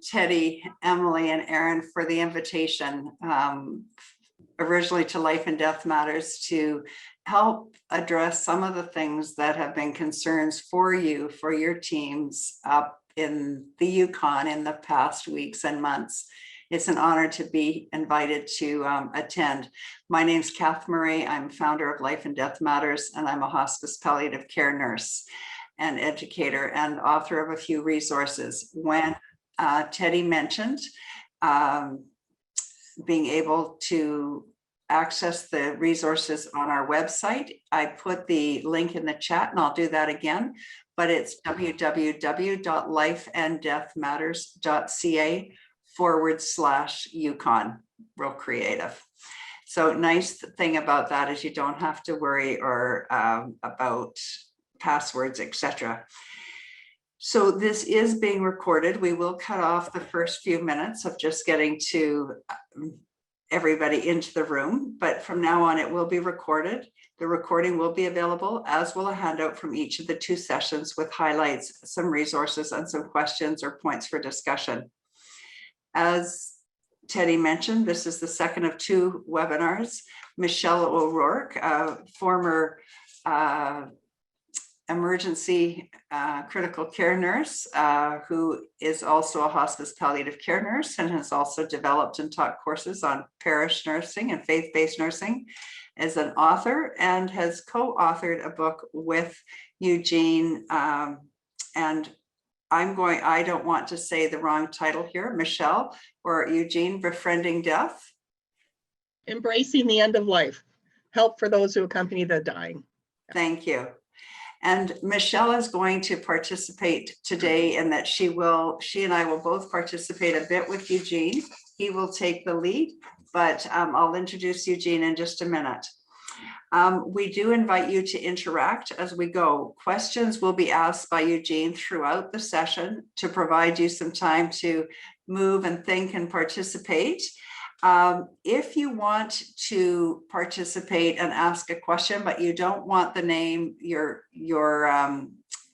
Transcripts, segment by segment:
Teddy, Emily, and Aaron for the invitation, originally to Life and Death Matters, to help address some of the things that have been concerns for you, for your teams up in the Yukon in the past weeks and months. It's an honor to be invited to attend. My name's Kath Murray. I'm founder of Life and Death Matters, and I'm a hospice palliative care nurse and educator and author of a few resources. When Teddy mentioned being able to access the resources on our website, I put the link in the chat, and I'll do that again, but it's www.lifeanddeathmatters.ca/Yukon, real creative. So nice thing about that is you don't have to worry or about passwords, etc. So this is being recorded. We will cut off the first few minutes of just getting to everybody into the room, but from now on it will be recorded. The recording will be available, as will a handout from each of the 2 sessions with highlights, some resources, and some questions or points for discussion. As Teddy mentioned, this is the second of 2 webinars. Michelle O'Rourke, a former emergency critical care nurse, who is also a hospice palliative care nurse and has also developed and taught courses on parish nursing and faith-based nursing, is an author and has co-authored a book with Eugene. And I don't want to say the wrong title here, Michelle or Eugene, Befriending Death. Embracing the End of Life, help for those who accompany the dying. Thank you. And Michelle is going to participate today in that she and I will both participate a bit with Eugene. He will take the lead, but I'll introduce Eugene in just a minute. We do invite you to interact as we go. Questions will be asked by Eugene throughout the session to provide you some time to move and think and participate. If you want to participate and ask a question, but you don't want the name, your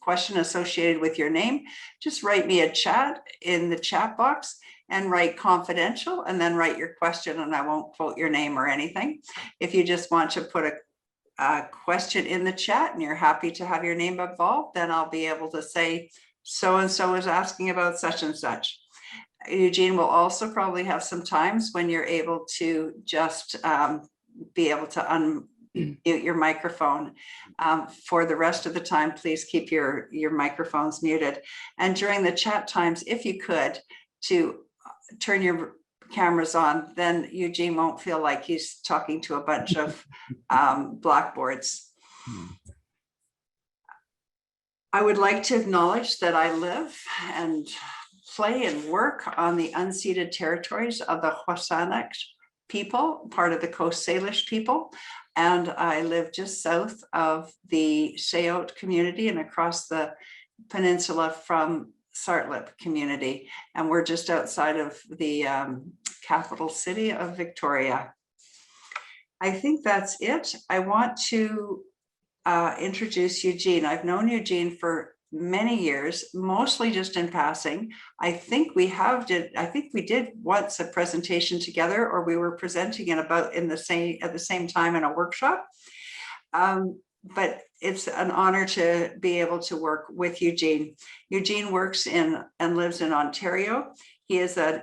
question associated with your name, just write me a chat in the chat box and write confidential, and then write your question, and I won't quote your name or anything. If you just want to put a question in the chat and you're happy to have your name involved, then I'll be able to say, so-and-so is asking about such and such. Eugene will also probably have some times when you're able to just be able to unmute your microphone. For the rest of the time, please keep your microphones muted. And during the chat times, if you could, to turn your cameras on, then Eugene won't feel like he's talking to a bunch of blackboards. I would like to acknowledge that I live and play and work on the unceded territories of the Wasanic people, part of the Coast Salish people. And I live just south of the Sayote community and across the peninsula from Sartlip community. And we're just outside of the capital city of Victoria. I think that's it. I want to introduce Eugene. I've known Eugene for many years, mostly just in passing. I think we did once a presentation together, or we were presenting at the same time in a workshop. But it's an honor to be able to work with Eugene. Eugene works in and lives in Ontario. He is an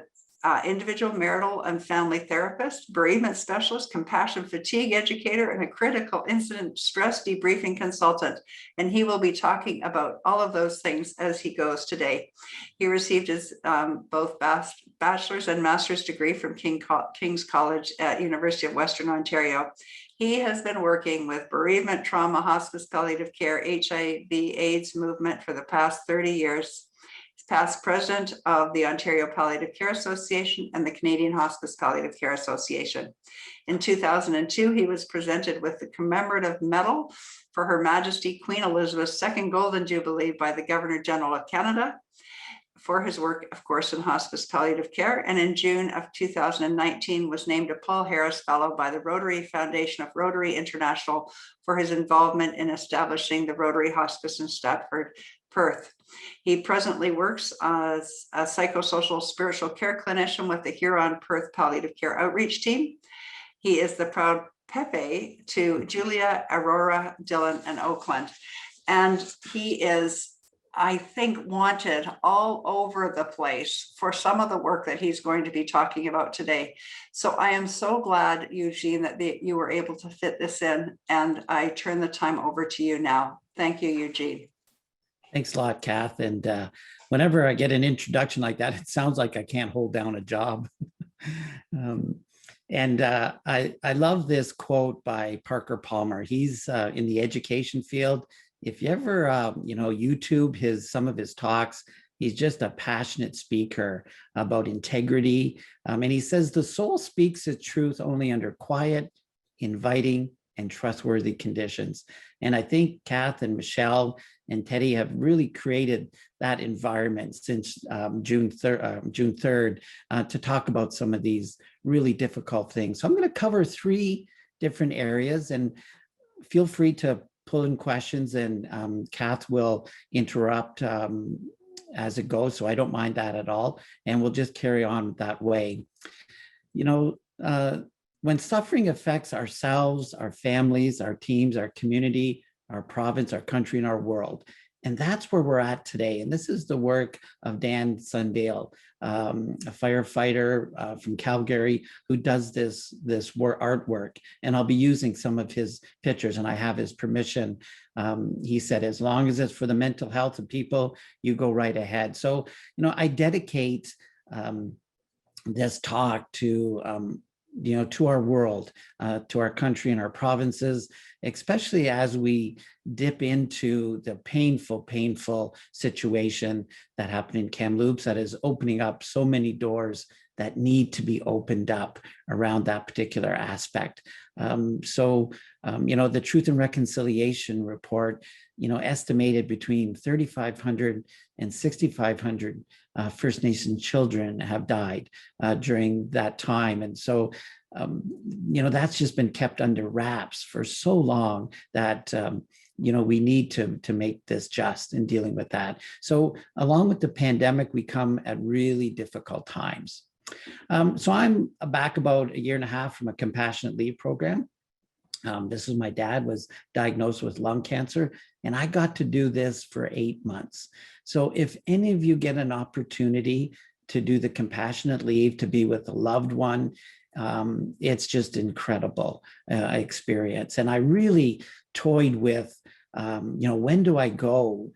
individual, marital, and family therapist, bereavement specialist, compassion fatigue educator, and a critical incident stress debriefing consultant. And he will be talking about all of those things as he goes today. He received his both bachelor's and master's degree from King's College at University of Western Ontario. He has been working with bereavement, trauma, hospice, palliative care, HIV/AIDS movement for the past 30 years. Past president of the Ontario Palliative Care Association and the Canadian Hospice Palliative Care Association. In 2002, he was presented with the commemorative medal for Her Majesty Queen Elizabeth's II Golden Jubilee by the Governor General of Canada for his work, of course, in hospice palliative care. And in June of 2019 was named a Paul Harris Fellow by the Rotary Foundation of Rotary International for his involvement in establishing the Rotary Hospice in Stratford Perth. He presently works as a psychosocial spiritual care clinician with the Huron Perth Palliative Care Outreach Team. He is the proud Pepe to Julia, Aurora, Dylan, and Oakland. And he is, I think, wanted all over the place for some of the work that he's going to be talking about today. So I am so glad, Eugene, that you were able to fit this in, and I turn the time over to you now. Thank you, Eugene. Thanks a lot, Kath. And whenever I get an introduction like that, it sounds like I can't hold down a job. I love this quote by Parker Palmer. He's in the education field. If you ever, YouTube some of his talks, he's just a passionate speaker about integrity. And he says the soul speaks its truth only under quiet, inviting, and trustworthy conditions. And I think Kath and Michelle and Teddy have really created that environment since June 3rd to talk about some of these really difficult things. So I'm going to cover 3 different areas, and feel free to pull in questions, and Kath will interrupt as it goes. So I don't mind that at all. And we'll just carry on that way. When suffering affects ourselves, our families, our teams, our community, our province, our country, and our world. And that's where we're at today. And this is the work of Dan Sundale, a firefighter from Calgary who does this artwork. And I'll be using some of his pictures, and I have his permission. He said, as long as it's for the mental health of people, you go right ahead. So, I dedicate this talk to to our world, to our country and our provinces, especially as we dip into the painful situation that happened in Kamloops that is opening up so many doors that need to be opened up around that particular aspect. The Truth and Reconciliation report, estimated between 3,500 and 6,500 First Nation children have died during that time. And so, that's just been kept under wraps for so long that, we need to make this just in dealing with that. So along with the pandemic, we come at really difficult times. So I'm back about 1.5 years from a compassionate leave program. This is my dad was diagnosed with lung cancer, and I got to do this for 8 months. So if any of you get an opportunity to do the compassionate leave, to be with a loved one, it's just incredible experience. And I really toyed with, when do I go?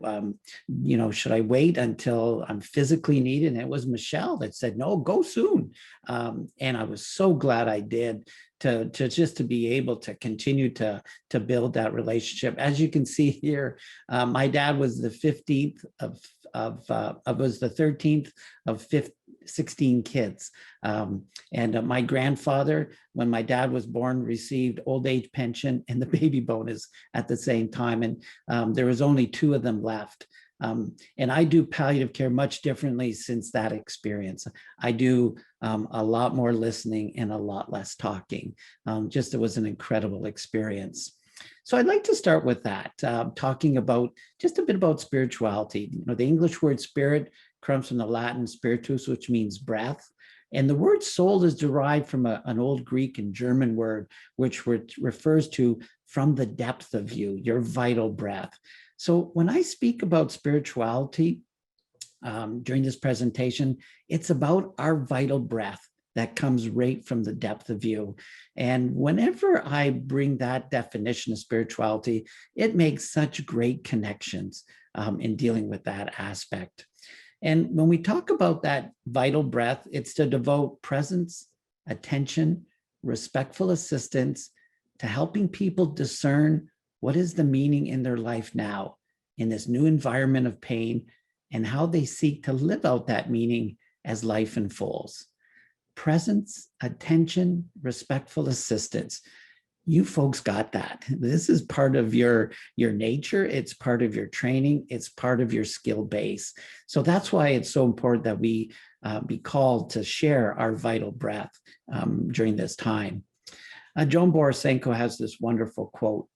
Should I wait until I'm physically needed? And it was Michelle that said, no, go soon. And I was so glad I did to be able to continue to build that relationship. As you can see here, my dad was the 15th was the 13th of 16 kids. And my grandfather, when my dad was born, received old age pension and the baby bonus at the same time. And there was only 2 of them left. And I do palliative care much differently since that experience. I do a lot more listening and a lot less talking. It was an incredible experience. So I'd like to start with that, talking about just a bit about spirituality. The English word spirit comes from the Latin spiritus, which means breath. And the word soul is derived from an old Greek and German word, which refers to from the depth of you, your vital breath. So when I speak about spirituality during this presentation, it's about our vital breath that comes right from the depth of you. And whenever I bring that definition of spirituality, it makes such great connections in dealing with that aspect. And when we talk about that vital breath, it's to devote presence, attention, respectful assistance to helping people discern what is the meaning in their life now in this new environment of pain, and how they seek to live out that meaning as life unfolds. Presence, attention, respectful assistance. You folks got that. This is part of your nature. It's part of your training. It's part of your skill base. So that's why it's so important that we be called to share our vital breath during this time. Joan Borisenko has this wonderful quote: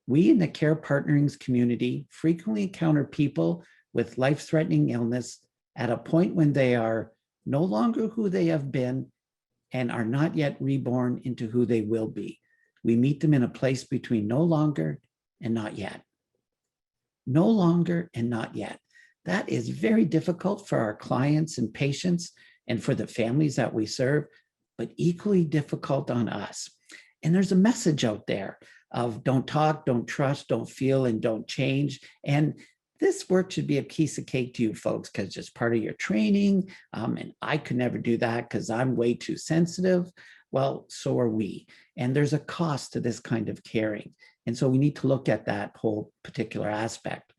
"We in the care partnerings community frequently encounter people with life-threatening illness at a point when they are no longer who they have been and are not yet reborn into who they will be. We meet them in a place between no longer and not yet. No longer and not yet. That is very difficult for our clients and patients and for the families that we serve, but equally difficult on us. And there's a message out there of don't talk, don't trust, don't feel, and don't change. And this work should be a piece of cake to you folks because it's part of your training. And I could never do that because I'm way too sensitive. Well, so are we. And there's a cost to this kind of caring. And so we need to look at that whole particular aspect.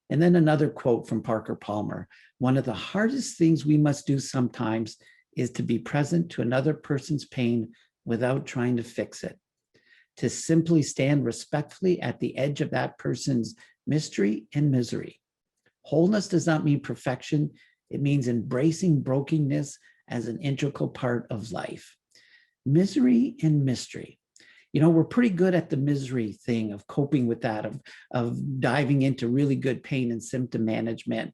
And then another quote from Parker Palmer: one of the hardest things we must do sometimes is to be present to another person's pain without trying to fix it. To simply stand respectfully at the edge of that person's mystery and misery. Wholeness does not mean perfection. It means embracing brokenness as an integral part of life. Misery and mystery. You know, we're pretty good at the misery thing of coping with that, of diving into really good pain and symptom management.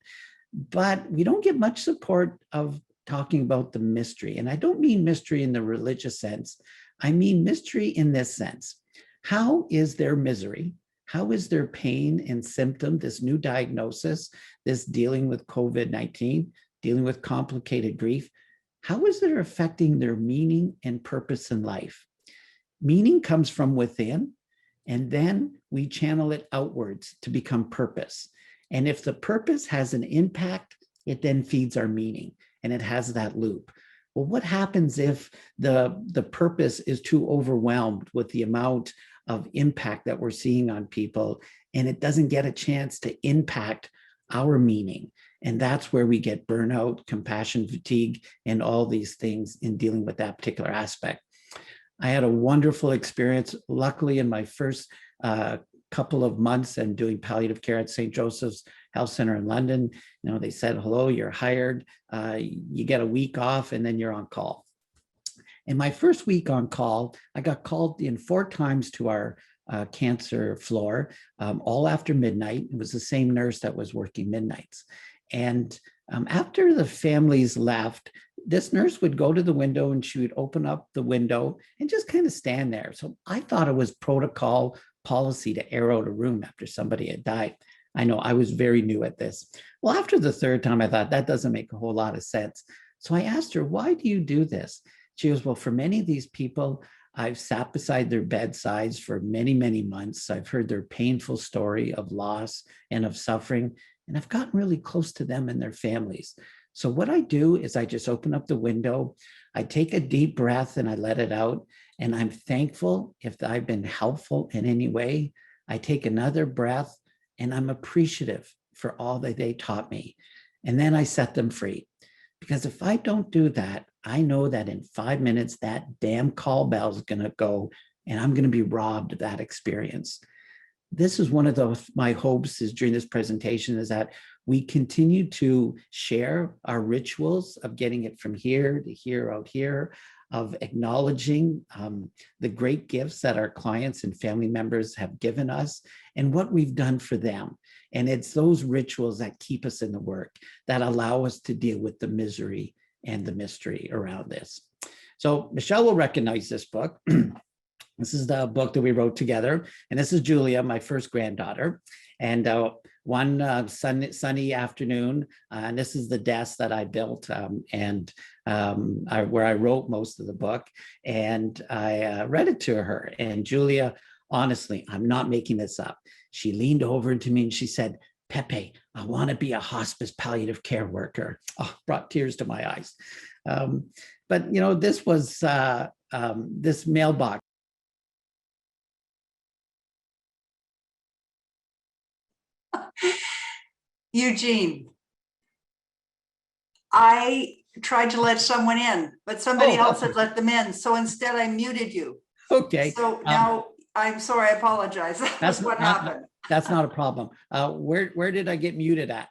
But we don't get much support of talking about the mystery. And I don't mean mystery in the religious sense. I mean mystery in this sense. How is their misery? How is their pain and symptom, this new diagnosis, this dealing with COVID-19, dealing with complicated grief? How is it affecting their meaning and purpose in life? Meaning comes from within, and then we channel it outwards to become purpose. And if the purpose has an impact, it then feeds our meaning, and it has that loop. Well, what happens if the purpose is too overwhelmed with the amount of impact that we're seeing on people, and it doesn't get a chance to impact our meaning? And that's where we get burnout, compassion fatigue, and all these things in dealing with that particular aspect. I had a wonderful experience, luckily, in my first couple of months and doing palliative care at St. Joseph's Health Center in London. You know, they said, hello, you're hired, you get a week off, and then you're on call. In my first week on call, I got called in 4 times to our cancer floor, all after midnight. It was the same nurse that was working midnights. And after the families left, this nurse would go to the window and she would open up the window and just kind of stand there. So I thought it was protocol policy to air out a room after somebody had died. I know I was very new at this. Well, after the 3rd time, I thought that doesn't make a whole lot of sense. So I asked her, why do you do this? She goes, well, for many of these people, I've sat beside their bedsides for many, many months. I've heard their painful story of loss and of suffering, and I've gotten really close to them and their families. So what I do is I just open up the window, I take a deep breath and I let it out. And I'm thankful if I've been helpful in any way. I take another breath and I'm appreciative for all that they taught me. And then I set them free. Because if I don't do that, I know that in 5 minutes, that damn call bell is going to go and I'm going to be robbed of that experience. This is one of my hopes is during this presentation is that we continue to share our rituals of getting it from here to here, out here, of acknowledging the great gifts that our clients and family members have given us and what we've done for them. And it's those rituals that keep us in the work, that allow us to deal with the misery and the mystery around this. So Michelle will recognize this book. This is the book that we wrote together. And this is Julia, my first granddaughter. And one sunny afternoon, and this is the desk that I built where I wrote most of the book. And I read it to her. And Julia, honestly, I'm not making this up. She leaned over to me and she said, Pepe, I want to be a hospice palliative care worker. Oh, brought tears to my eyes. But, you know, this was this mailbox. Eugene, I tried to let someone in, but somebody else had let them in. So instead I muted you. Okay. So now I'm sorry, I apologize. That's what happened. That's not a problem. Where did I get muted at?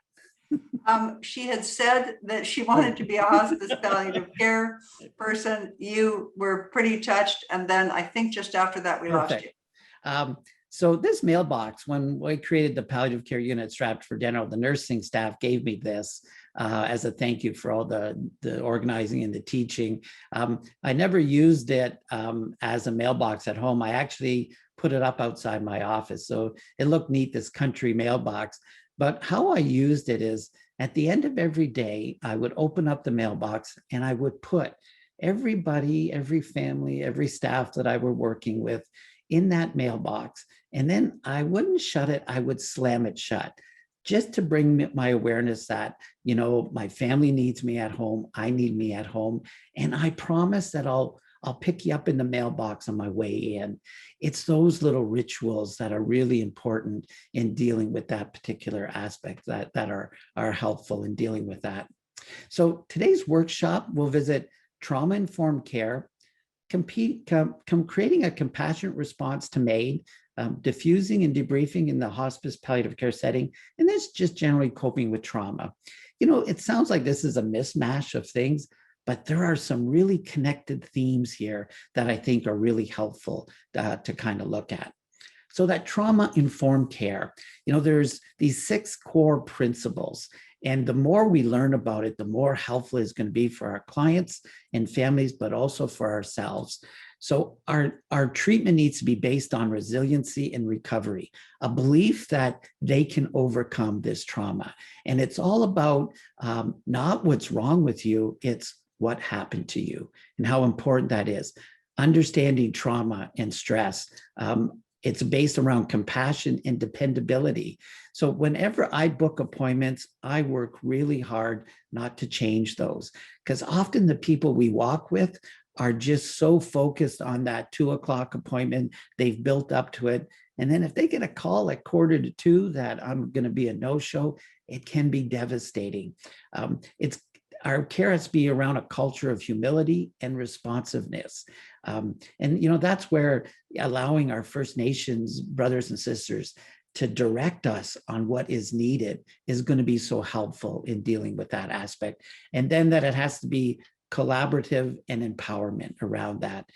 She had said that she wanted to be a hospice palliative care person. You were pretty touched. And then I think just after that, we lost you. So this mailbox, when I created the palliative care unit Stratford General, the nursing staff gave me this as a thank you for all the organizing and the teaching. I never used it as a mailbox at home. I actually put it up outside my office. So it looked neat, this country mailbox. But how I used it is at the end of every day, I would open up the mailbox and I would put everybody, every family, every staff that I were working with in that mailbox. And then I wouldn't shut it, I would slam it shut, just to bring my awareness that, you know, my family needs me at home, I need me at home. And I promise that I'll pick you up in the mailbox on my way in. It's those little rituals that are really important in dealing with that particular aspect that are helpful in dealing with that. So today's workshop will visit trauma-informed care, creating a compassionate response to MAID, diffusing and debriefing in the hospice palliative care setting, and that's just generally coping with trauma. You know, it sounds like this is a mismatch of things, but there are some really connected themes here that I think are really helpful to kind of look at. So that trauma-informed care, you know, there's these 6 core principles. And the more we learn about it, the more helpful it's going to be for our clients and families, but also for ourselves. So our treatment needs to be based on resiliency and recovery, a belief that they can overcome this trauma. And it's all about not what's wrong with you, it's what happened to you and how important that is. Understanding trauma and stress. It's based around compassion and dependability. So whenever I book appointments, I work really hard not to change those, because often the people we walk with are just so focused on that 2 o'clock appointment, they've built up to it. And then if they get a call at 1:45 that I'm going to be a no-show, it can be devastating. Our care has to be around a culture of humility and responsiveness. And, you know, that's where allowing our First Nations brothers and sisters to direct us on what is needed is going to be so helpful in dealing with that aspect. And then that it has to be collaborative and empowerment around that.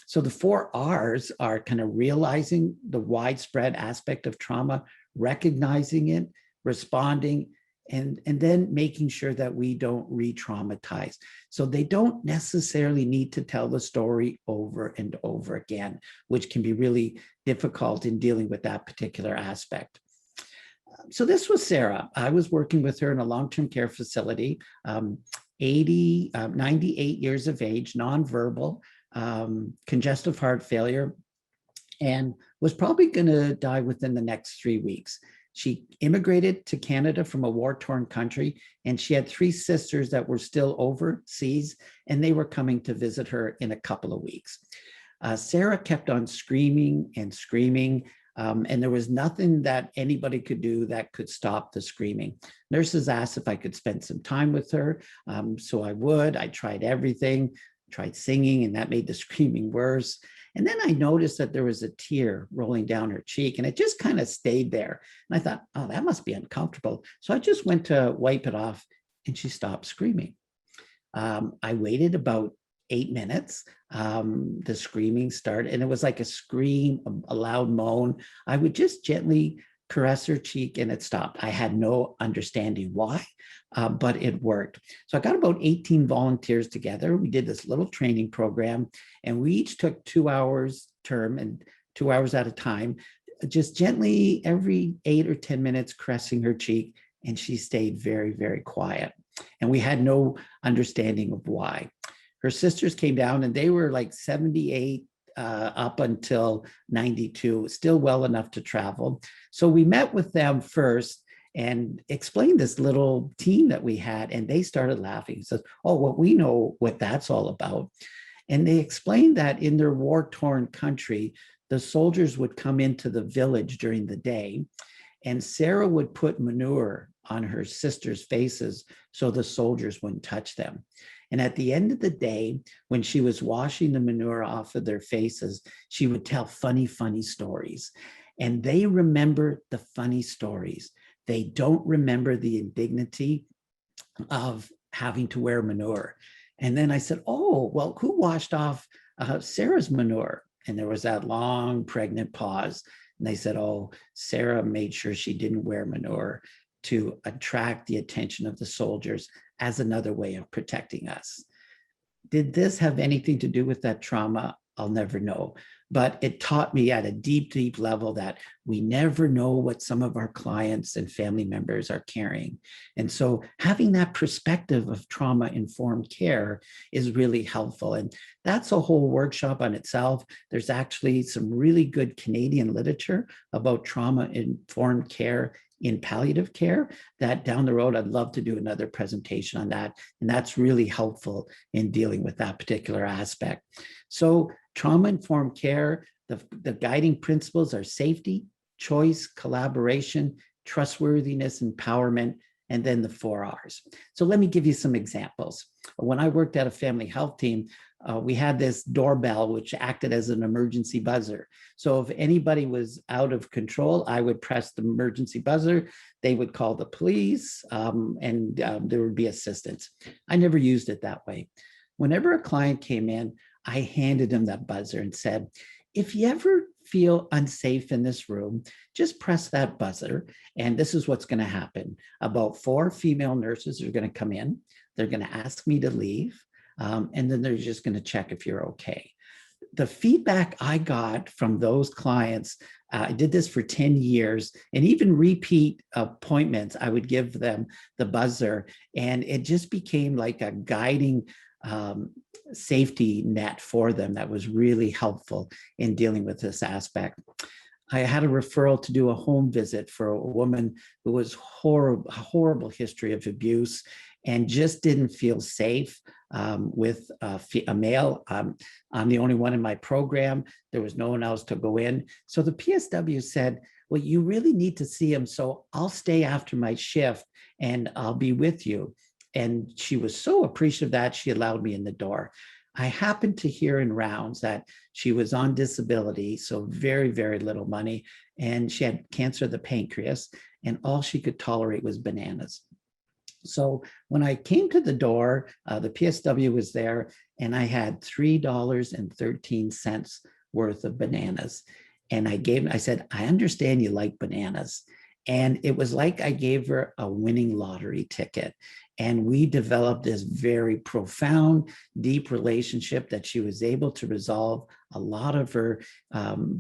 So the 4 R's are kind of realizing the widespread aspect of trauma, recognizing it, responding, and then making sure that we don't re-traumatize. So they don't necessarily need to tell the story over and over again, which can be really difficult in dealing with that particular aspect. So this was Sarah. I was working with her in a long-term care facility, 98 years of age, nonverbal, congestive heart failure, and was probably going to die within the next 3 weeks. She immigrated to Canada from a war-torn country, and she had 3 sisters that were still overseas, and they were coming to visit her in a couple of weeks. Sarah kept on screaming and screaming, and there was nothing that anybody could do that could stop the screaming. Nurses asked if I could spend some time with her, so I would. I tried everything, tried singing, and that made the screaming worse. And then I noticed that there was a tear rolling down her cheek, and it just kind of stayed there. And I thought, oh, that must be uncomfortable. So I just went to wipe it off, and she stopped screaming. I waited about 8 minutes. The screaming started, and it was like a scream, a loud moan. I would just gently caress her cheek, and it stopped. I had no understanding why, but it worked. So I got about 18 volunteers together. We did this little training program, and we each took 2 hours term and 2 hours at a time, just gently every 8 or 10 minutes caressing her cheek, and she stayed very, very quiet. And we had no understanding of why. Her sisters came down, and they were like 78 up until 92, still well enough to travel. So we met with them first and explained this little team that we had, and they started laughing. So, oh, well, we know what that's all about. And they explained that in their war-torn country, the soldiers would come into the village during the day, and Sarah would put manure on her sisters' faces so the soldiers wouldn't touch them. And at the end of the day, when she was washing the manure off of their faces, she would tell funny, funny stories. And they remember the funny stories. They don't remember the indignity of having to wear manure. And then I said, oh, well, who washed off Sarah's manure? And there was that long pregnant pause. And they said, oh, Sarah made sure she didn't wear manure to attract the attention of the soldiers as another way of protecting us. Did this have anything to do with that trauma? I'll never know. But it taught me at a deep, deep level that we never know what some of our clients and family members are carrying. And so having that perspective of trauma-informed care is really helpful. And that's a whole workshop on itself. There's actually some really good Canadian literature about trauma-informed care in palliative care that down the road, I'd love to do another presentation on that. And that's really helpful in dealing with that particular aspect. So trauma-informed care, the guiding principles are safety, choice, collaboration, trustworthiness, empowerment, and then the 4 R's. So let me give you some examples. When I worked at a family health team, we had this doorbell which acted as an emergency buzzer. So if anybody was out of control, I would press the emergency buzzer, they would call the police, and there would be assistance. I never used it that way. Whenever a client came in, I handed him that buzzer and said, if you ever feel unsafe in this room, just press that buzzer. And this is what's going to happen. About 4 female nurses are going to come in. They're going to ask me to leave. And then they're just going to check if you're okay. The feedback I got from those clients, I did this for 10 years, and even repeat appointments, I would give them the buzzer, and it just became like a guiding safety net for them that was really helpful in dealing with this aspect. I had a referral to do a home visit for a woman who was horrible history of abuse and just didn't feel safe with a male. I'm the only one in my program. There was no one else to go in. So the PSW said, well, you really need to see him. So I'll stay after my shift and I'll be with you. And she was so appreciative that she allowed me in the door. I happened to hear in rounds that she was on disability, so very, very little money, and she had cancer of the pancreas, and all she could tolerate was bananas. So when I came to the door, the PSW was there, and I had $3.13 worth of bananas. And I said, I understand you like bananas. And it was like I gave her a winning lottery ticket. And we developed this very profound, deep relationship that she was able to resolve a lot of her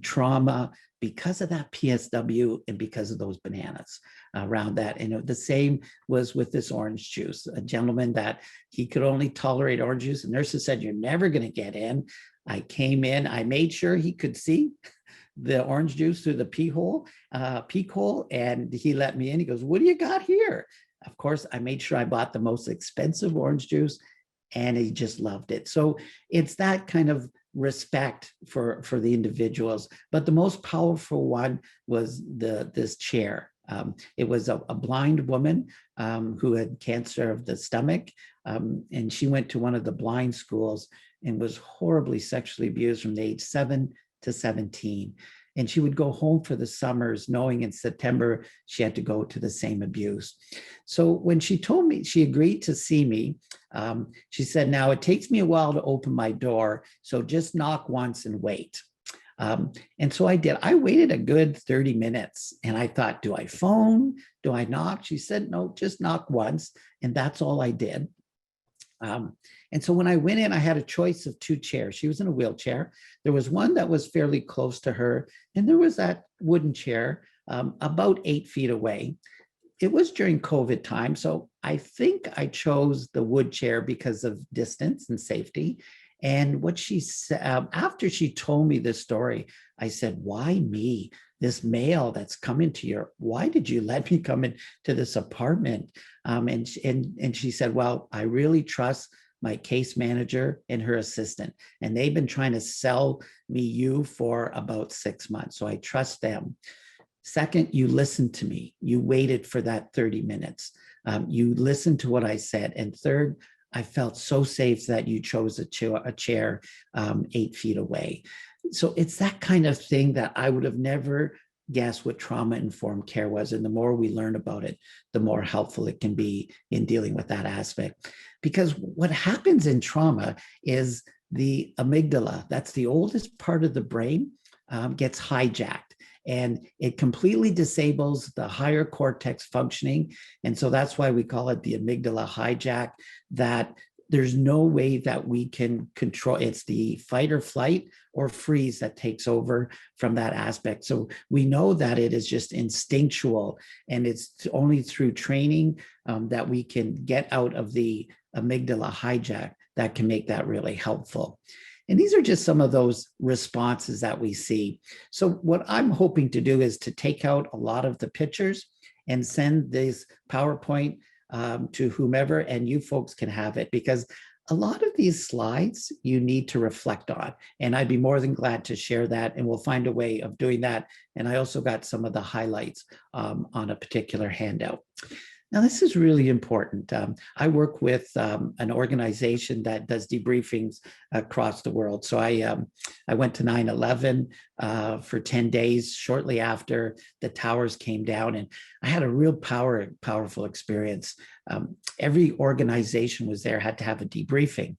trauma because of that PSW and because of those bananas around that. And the same was with this orange juice, a gentleman that he could only tolerate orange juice. The nurses said, you're never going to get in. I came in, I made sure he could see the orange juice through the peek hole, and he let me in. He goes, what do you got here? Of course, I made sure I bought the most expensive orange juice, and he just loved it. So it's that kind of respect for the individuals. But the most powerful one was this chair. It was a blind woman who had cancer of the stomach, and she went to one of the blind schools and was horribly sexually abused from the age 7 to 17. And she would go home for the summers knowing in September she had to go to the same abuse. So when she told me she agreed to see me, she said, now it takes me a while to open my door, so just knock once and wait. And so I did. I waited a good 30 minutes and I thought, do I phone? Do I knock? She said, no, just knock once. And that's all I did. And so when I went in, I had a choice of 2 chairs. She was in a wheelchair. There was one that was fairly close to her, and there was that wooden chair about 8 feet away. It was during COVID time, so I think I chose the wood chair because of distance and safety. And what she said, after she told me this story, I said, why me? This male that's coming to your, why did you let me come into this apartment? And she said, well, I really trust my case manager and her assistant, and they've been trying to sell me you for about 6 months. So I trust them. Second, you listened to me. You waited for that 30 minutes. You listened to what I said. And third, I felt so safe that you chose a chair 8 feet away. So it's that kind of thing that I would have never guessed what trauma-informed care was. And the more we learn about it, the more helpful it can be in dealing with that aspect. Because what happens in trauma is the amygdala, that's the oldest part of the brain, gets hijacked. and it completely disables the higher cortex functioning. And so that's why we call it the amygdala hijack, that there's no way that we can control. It's the fight or flight or freeze that takes over from that aspect. So we know that it is just instinctual, and it's only through training that we can get out of the amygdala hijack that can make that really helpful. And these are just some of those responses that we see. So what I'm hoping to do is to take out a lot of the pictures and send this PowerPoint to whomever, and you folks can have it, because a lot of these slides you need to reflect on, and I'd be more than glad to share that, and we'll find a way of doing that. And I also got some of the highlights on a particular handout. Now, this is really important. I work with an organization that does debriefings across the world. So I went to 9/11 for 10 days shortly after the towers came down, and I had a real powerful experience. Every organization was there, had to have a debriefing.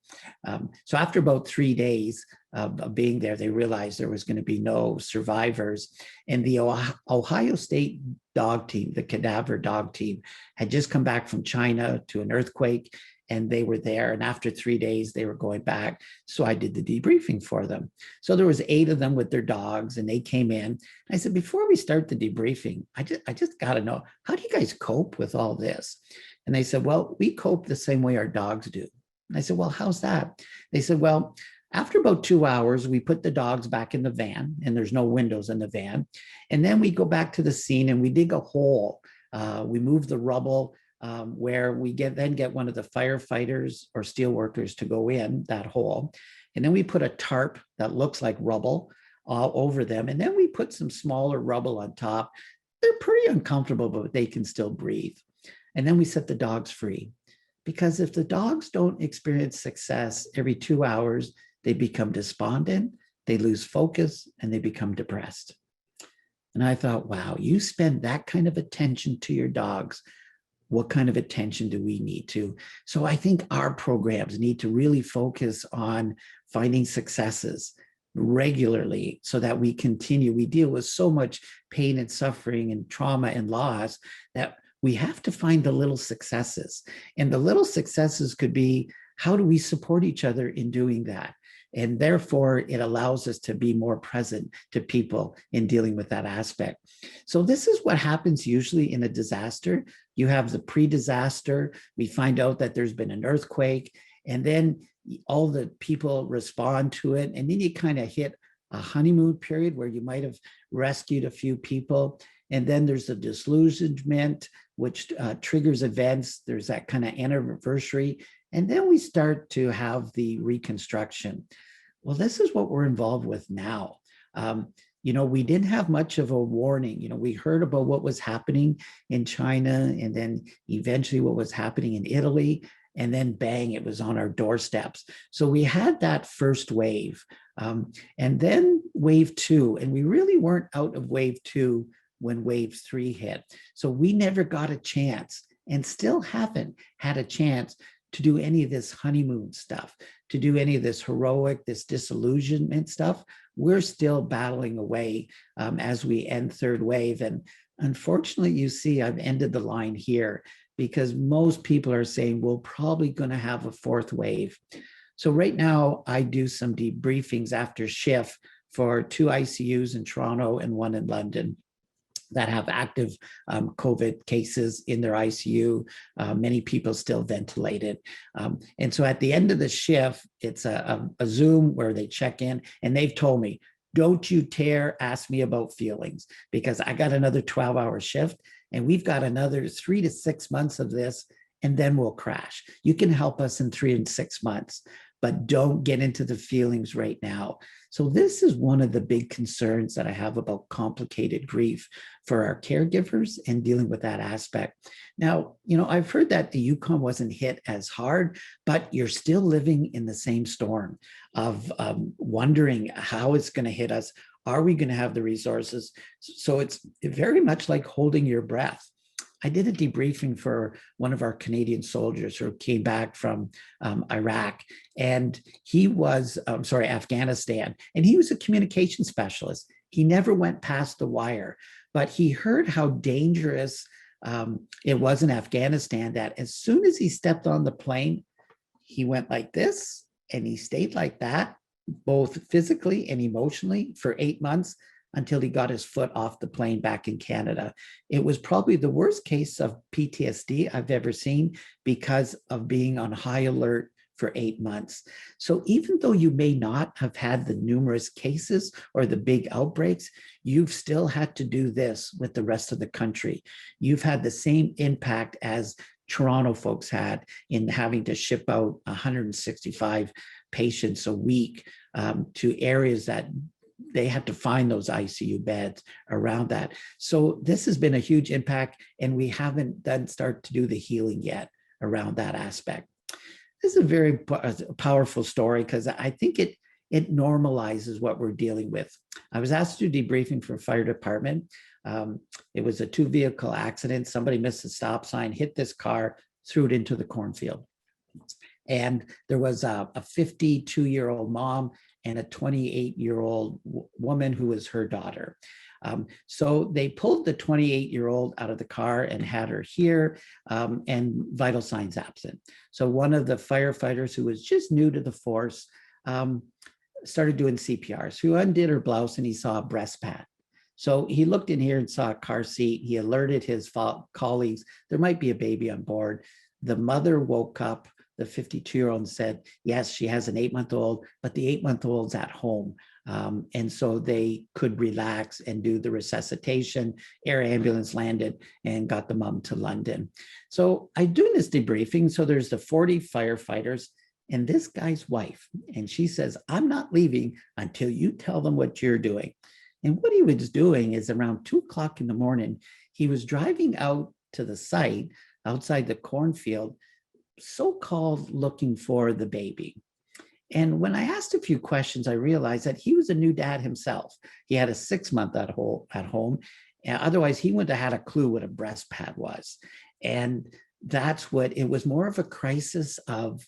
So after about 3 days of being there, they realized there was going to be no survivors. And the Ohio State dog team, the cadaver dog team, had just come back from China to an earthquake, and they were there. And after 3 days, they were going back. So I did the debriefing for them. So there was 8 of them with their dogs, and they came in. I said, before we start the debriefing, I just got to know, how do you guys cope with all this? And they said, well, we cope the same way our dogs do. And I said, well, how's that? They said, well, after about 2 hours, we put the dogs back in the van, and there's no windows in the van. And then we go back to the scene and we dig a hole. We move the rubble where we then get one of the firefighters or steel workers to go in that hole. And then we put a tarp that looks like rubble all over them. And then we put some smaller rubble on top. They're pretty uncomfortable, but they can still breathe. And then we set the dogs free. Because if the dogs don't experience success every 2 hours, they become despondent, they lose focus, and they become depressed. And I thought, wow, you spend that kind of attention to your dogs. What kind of attention do we need to? So I think our programs need to really focus on finding successes regularly so that we continue. We deal with so much pain and suffering and trauma and loss that we have to find the little successes. And the little successes could be, how do we support each other in doing that? And therefore, it allows us to be more present to people in dealing with that aspect. So this is what happens usually in a disaster. You have the pre-disaster. We find out that there's been an earthquake, and then all the people respond to it. And then you kind of hit a honeymoon period where you might have rescued a few people. And then there's the disillusionment, which triggers events. There's that kind of anniversary. And then we start to have the reconstruction. Well, this is what we're involved with now. We didn't have much of a warning. We heard about what was happening in China, and then eventually what was happening in Italy, and then bang, it was on our doorsteps. So we had that first wave, and then wave 2, and we really weren't out of wave 2 when wave 3 hit. So we never got a chance, and still haven't had a chance to do any of this honeymoon stuff, to do any of this heroic, this disillusionment stuff. We're still battling away as we end third wave. And unfortunately, you see, I've ended the line here because most people are saying we're probably going to have a fourth wave. So right now, I do some debriefings after shift for 2 ICUs in Toronto and 1 in London that have active COVID cases in their ICU. Many people still ventilated. And so at the end of the shift, it's a Zoom where they check in, and they've told me, don't you dare ask me about feelings, because I got another 12-hour shift, and we've got another 3 to 6 months of this, and then we'll crash. You can help us in 3 and 6 months, but don't get into the feelings right now. So this is one of the big concerns that I have about complicated grief for our caregivers and dealing with that aspect. Now, I've heard that the Yukon wasn't hit as hard, but you're still living in the same storm of wondering how it's going to hit us. Are we going to have the resources? So it's very much like holding your breath. I did a debriefing for one of our Canadian soldiers who came back from Iraq, and he was, Afghanistan, and he was a communication specialist. He never went past the wire, but he heard how dangerous it was in Afghanistan, that as soon as he stepped on the plane, he went like this and he stayed like that, both physically and emotionally, for 8 months until he got his foot off the plane back in Canada. It was probably the worst case of PTSD I've ever seen because of being on high alert for 8 months. So even though you may not have had the numerous cases or the big outbreaks, you've still had to do this with the rest of the country. You've had the same impact as Toronto folks had in having to ship out 165 patients a week to areas that they had to find those ICU beds around that. So this has been a huge impact, and we haven't done start to do the healing yet around that aspect. This is a very powerful story because I think it normalizes what we're dealing with. I was asked to do debriefing for a fire department. It was a 2-vehicle accident. Somebody missed a stop sign, hit this car, threw it into the cornfield. And there was a 52-year-old mom and a 28-year-old woman who was her daughter. So they pulled the 28-year-old out of the car and had her here, and vital signs absent. So one of the firefighters who was just new to the force started doing CPR. So he undid her blouse and he saw a breast pad. So he looked in here and saw a car seat. He alerted his colleagues, there might be a baby on board. The mother woke up, the 52-year-old, and said, yes, she has an 8-month-old, but the 8-month-old's at home. And so they could relax and do the resuscitation. Air ambulance landed and got the mom to London. So I'm doing this debriefing. So there's the 40 firefighters and this guy's wife. And she says, I'm not leaving until you tell them what you're doing. And what he was doing is around 2 o'clock in the morning, he was driving out to the site outside the cornfield, so-called looking for the baby. And when I asked a few questions, I realized that he was a new dad himself. He had a 6-month at home. Otherwise, he wouldn't have had a clue what a breast pad was. And that's what, it was more of a crisis of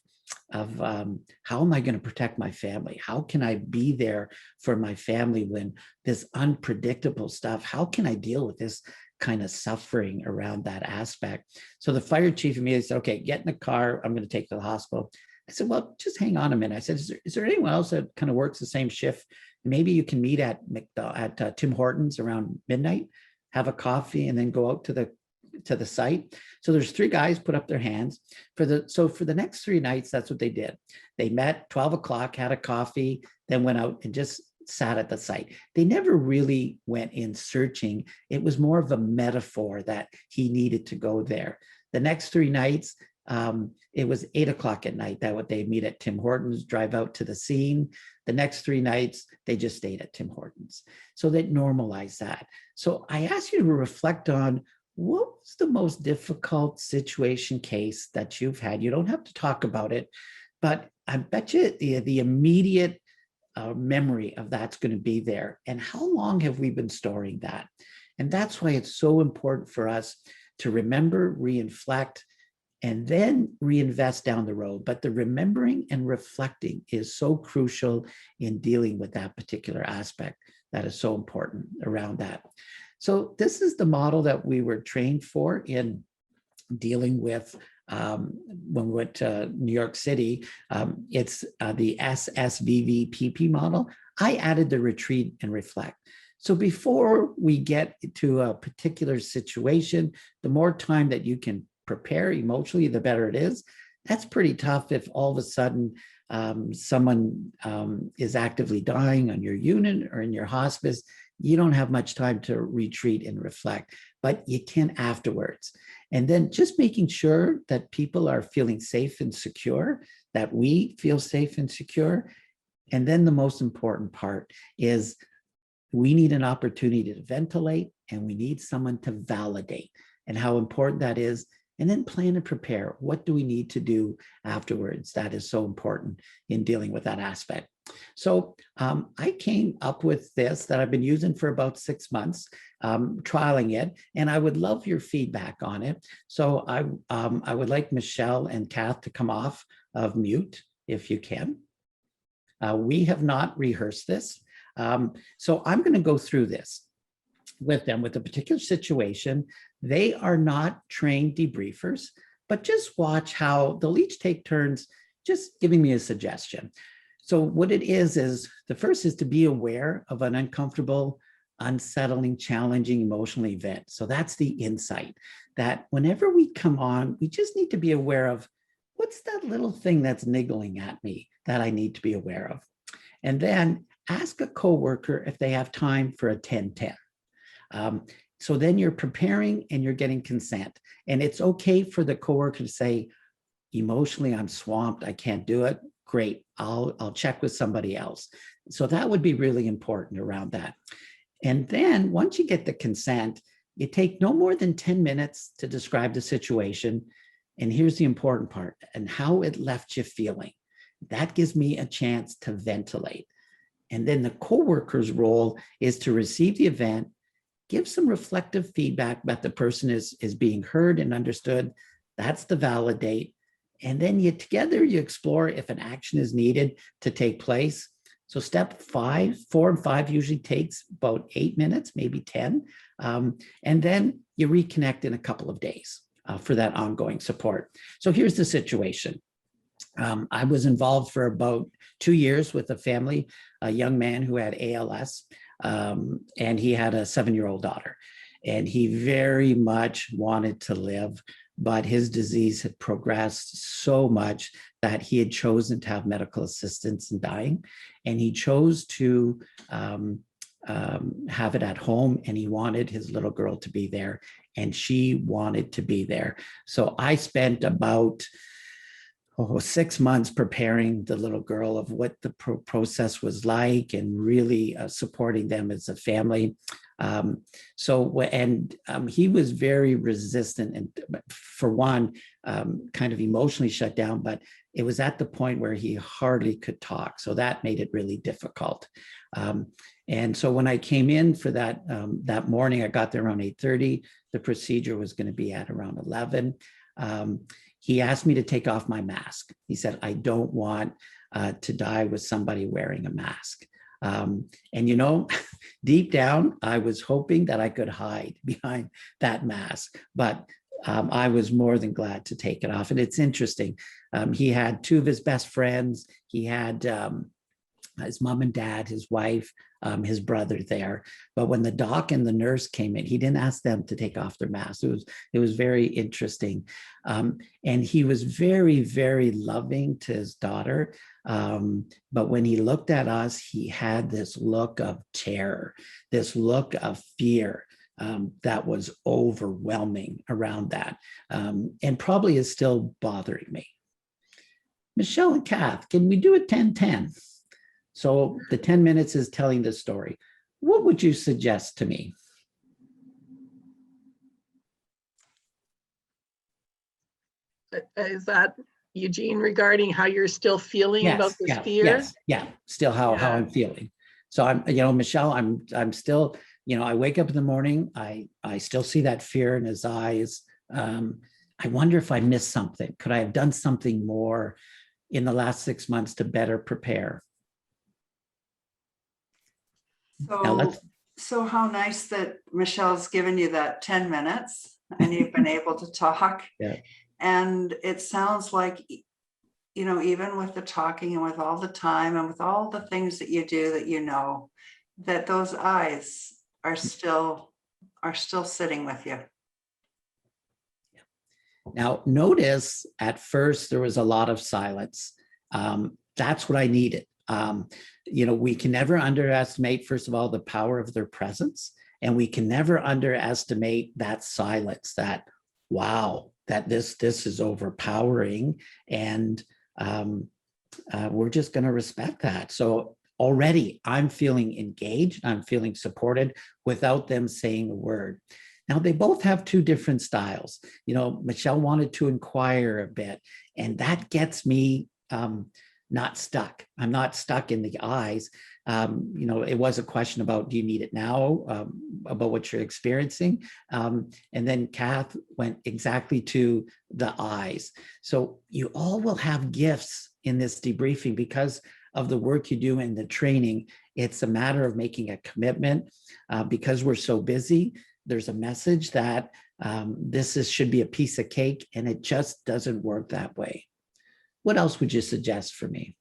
how am I going to protect my family? How can I be there for my family when this unpredictable stuff, how can I deal with this kind of suffering around that aspect? So the fire chief immediately said, okay, get in the car. I'm going to take you to the hospital. I said, well, just hang on a minute. I said, is there anyone else that kind of works the same shift? Maybe you can meet at Tim Hortons around midnight, have a coffee, and then go out to the site. So there's 3 guys put up their hands. For the next 3 nights, that's what they did. They met 12 o'clock, had a coffee, then went out and just sat at the site. They never really went in searching. It was more of a metaphor that he needed to go there. The next 3 nights, it was 8 o'clock at night that what they meet at Tim Hortons, drive out to the scene. The next 3 nights, they just stayed at Tim Hortons. So they normalized that. So I ask you to reflect on what was the most difficult situation case that you've had. You don't have to talk about it, but I bet you the immediate memory of that's going to be there. And how long have we been storing that? And that's why it's so important for us to remember, reinflect, and then reinvest down the road. But the remembering and reflecting is so crucial in dealing with that particular aspect that is so important around that. So this is the model that we were trained for in dealing with when we went to New York City. It's the SSVVPP model. I added the retreat and reflect. So before we get to a particular situation, the more time that you can prepare emotionally, the better it is. That's pretty tough if all of a sudden someone is actively dying on your unit or in your hospice. You don't have much time to retreat and reflect, but you can afterwards. And then just making sure that people are feeling safe and secure, that we feel safe and secure. And then the most important part is we need an opportunity to ventilate, and we need someone to validate, and how important that is. And then plan and prepare. What do we need to do afterwards? That is so important in dealing with that aspect. So I came up with this that I've been using for about 6 months, trialing it, and I would love your feedback on it. So I would like Michelle and Kath to come off of mute if you can. We have not rehearsed this. So I'm going to go through this with them with a particular situation. They are not trained debriefers, but just watch how they'll each take turns just giving me a suggestion. So what it is the first is to be aware of an uncomfortable, unsettling, challenging emotional event. So that's the insight, that whenever we come on, we just need to be aware of what's that little thing that's niggling at me that I need to be aware of. And then ask a coworker if they have time for a 10-10. So then you're preparing and you're getting consent. And it's okay for the coworker to say, emotionally, I'm swamped, I can't do it. Great, I'll check with somebody else. So that would be really important around that. And then once you get the consent, you take no more than 10 minutes to describe the situation. And here's the important part, and how it left you feeling. That gives me a chance to ventilate. And then the coworker's role is to receive the event, give some reflective feedback that the person is being heard and understood. That's the validate. And then together you explore if an action is needed to take place. So step 4 and 5 usually takes about 8 minutes, maybe 10. And then you reconnect in a couple of days for that ongoing support. So here's the situation. I was involved for about 2 years with a family, a young man who had ALS, and he had a 7-year-old daughter. And he very much wanted to live, but his disease had progressed so much that he had chosen to have medical assistance in dying. And he chose to have it at home, and he wanted his little girl to be there, and she wanted to be there. So I spent about 6 months preparing the little girl of what the process was like, and really supporting them as a family. He was very resistant, and for one, kind of emotionally shut down, but it was at the point where he hardly could talk. So that made it really difficult. And so when I came in for that morning, I got there around 8:30. The procedure was going to be at around 11. He asked me to take off my mask. He said, I don't want to die with somebody wearing a mask. Deep down, I was hoping that I could hide behind that mask, but I was more than glad to take it off. And it's interesting. He had 2 of his best friends. He had his mom and dad, his wife, his brother there. But when the doc and the nurse came in, he didn't ask them to take off their masks. It was very interesting. And he was very, very loving to his daughter. But when he looked at us, he had this look of terror, this look of fear that was overwhelming around that, and probably is still bothering me. Michelle and Kath, can we do a 10-10? So the 10 minutes is telling the story. What would you suggest to me? Is that, Eugene, regarding how you're still feeling about this fear? Still how I'm feeling. So Michelle, I'm still, I wake up in the morning, I still see that fear in his eyes. I wonder if I missed something. Could I have done something more in the last 6 months to better prepare? So how nice that Michelle's given you that 10 minutes and you've been able to talk. Yeah. And it sounds like, even with the talking and with all the time and with all the things that you do, that those eyes are still sitting with you. Now, notice at first there was a lot of silence. That's what I needed. We can never underestimate, first of all, the power of their presence. And we can never underestimate that silence, that, wow, that this is overpowering. And we're just going to respect that. So already I'm feeling engaged. I'm feeling supported without them saying a word. Now, they both have 2 different styles. Michelle wanted to inquire a bit, and that gets me not stuck. I'm not stuck in the eyes. It was a question about, do you need it now, about what you're experiencing? And then Kath went exactly to the eyes. So you all will have gifts in this debriefing because of the work you do in the training. It's a matter of making a commitment. Because we're so busy, there's a message that should be a piece of cake, and it just doesn't work that way. What else would you suggest for me?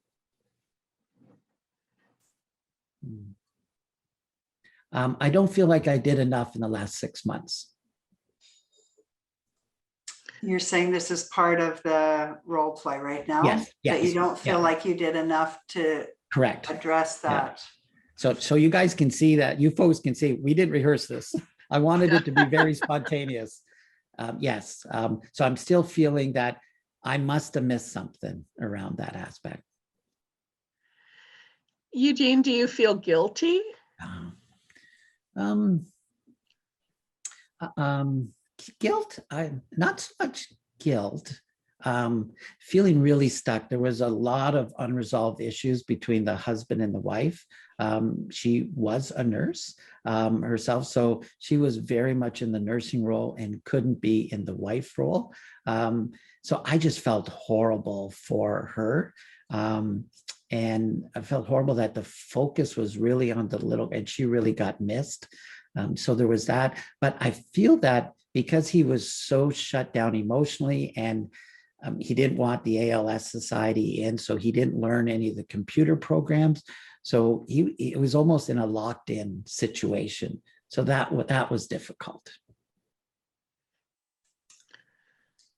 I don't feel like I did enough in the last 6 months. You're saying this is part of the role play right now? Yes, That you yes, don't feel yeah. like you did enough to Correct. address that. So you guys can see that, you folks can see, we didn't rehearse this. I wanted it to be very spontaneous. Yes. So I'm still feeling that I must have missed something around that aspect. Eugene, do you feel guilty? Guilt, not so much guilt. Feeling really stuck. There was a lot of unresolved issues between the husband and the wife. She was a nurse herself, so she was very much in the nursing role and couldn't be in the wife role. So I just felt horrible for her. And I felt horrible that the focus was really on the little, and she really got missed. So there was that. But I feel that because he was so shut down emotionally, and he didn't want the ALS Society in, so he didn't learn any of the computer programs. So he was almost in a locked-in situation. So that was difficult.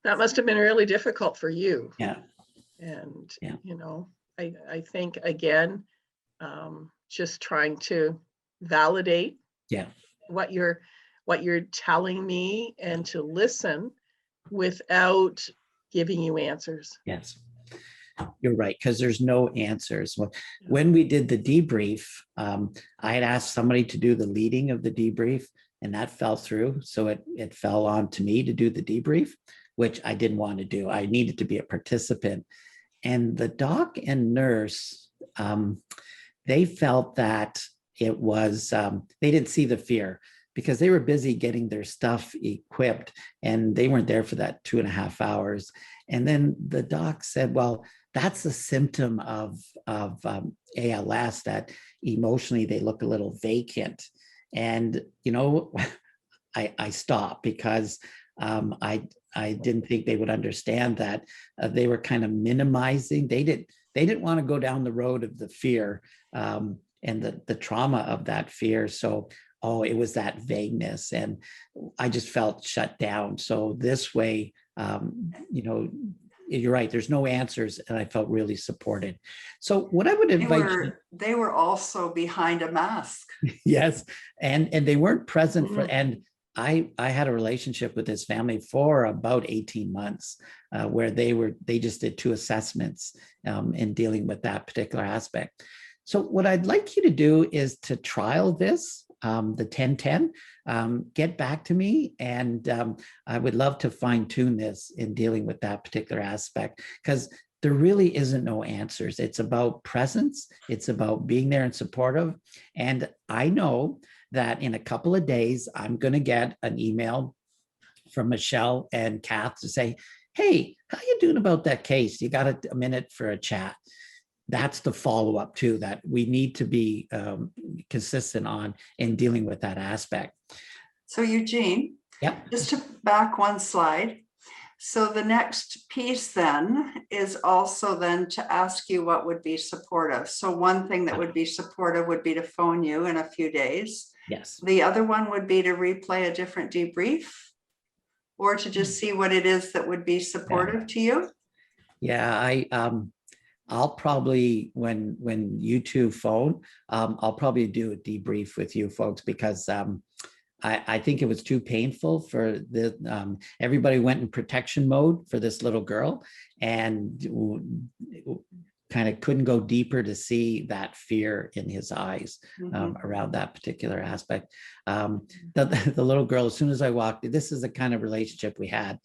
That must have been really difficult for you. Yeah. And, Yeah. you know, I think, again, just trying to validate what you're telling me and to listen without giving you answers. Yes, you're right, because there's no answers. When we did the debrief, I had asked somebody to do the leading of the debrief, and that fell through. So it fell on to me to do the debrief, which I didn't want to do. I needed to be a participant. And the doc and nurse, they felt that it was, they didn't see the fear because they were busy getting their stuff equipped, and they weren't there for that 2.5 hours. And then the doc said, well, that's a symptom of ALS, that emotionally they look a little vacant. And, you know, I stopped because I didn't think they would understand that. They were kind of minimizing. They didn't want to go down the road of the fear and the trauma of that fear. So, it was that vagueness, and I just felt shut down. So this way, you know, you're right, there's no answers, and I felt really supported. So what I would invite they were also behind a mask. Yes, and they weren't present for, and I had a relationship with this family for about 18 months, where they just did 2 assessments in dealing with that particular aspect. So what I'd like you to do is to trial this, the 10-10, get back to me, and I would love to fine tune this in dealing with that particular aspect, because there really isn't no answers. It's about presence. It's about being there and supportive. And I know that in a couple of days, I'm going to get an email from Michelle and Kath to say, hey, how you doing about that case? You got a minute for a chat? That's the follow-up too, that we need to be consistent on in dealing with that aspect. So Eugene, just to back one slide. So the next piece then is also then to ask you what would be supportive. So one thing that would be supportive would be to phone you in a few days. Yes. The other one would be to replay a different debrief, or to just see what it is that would be supportive to you. Yeah, I'll probably, when you two phone, I'll probably do a debrief with you folks, because I think it was too painful for the everybody went in protection mode for this little girl, and kind of couldn't go deeper to see that fear in his eyes around that particular aspect. The little girl, as soon as I walked, this is the kind of relationship we had.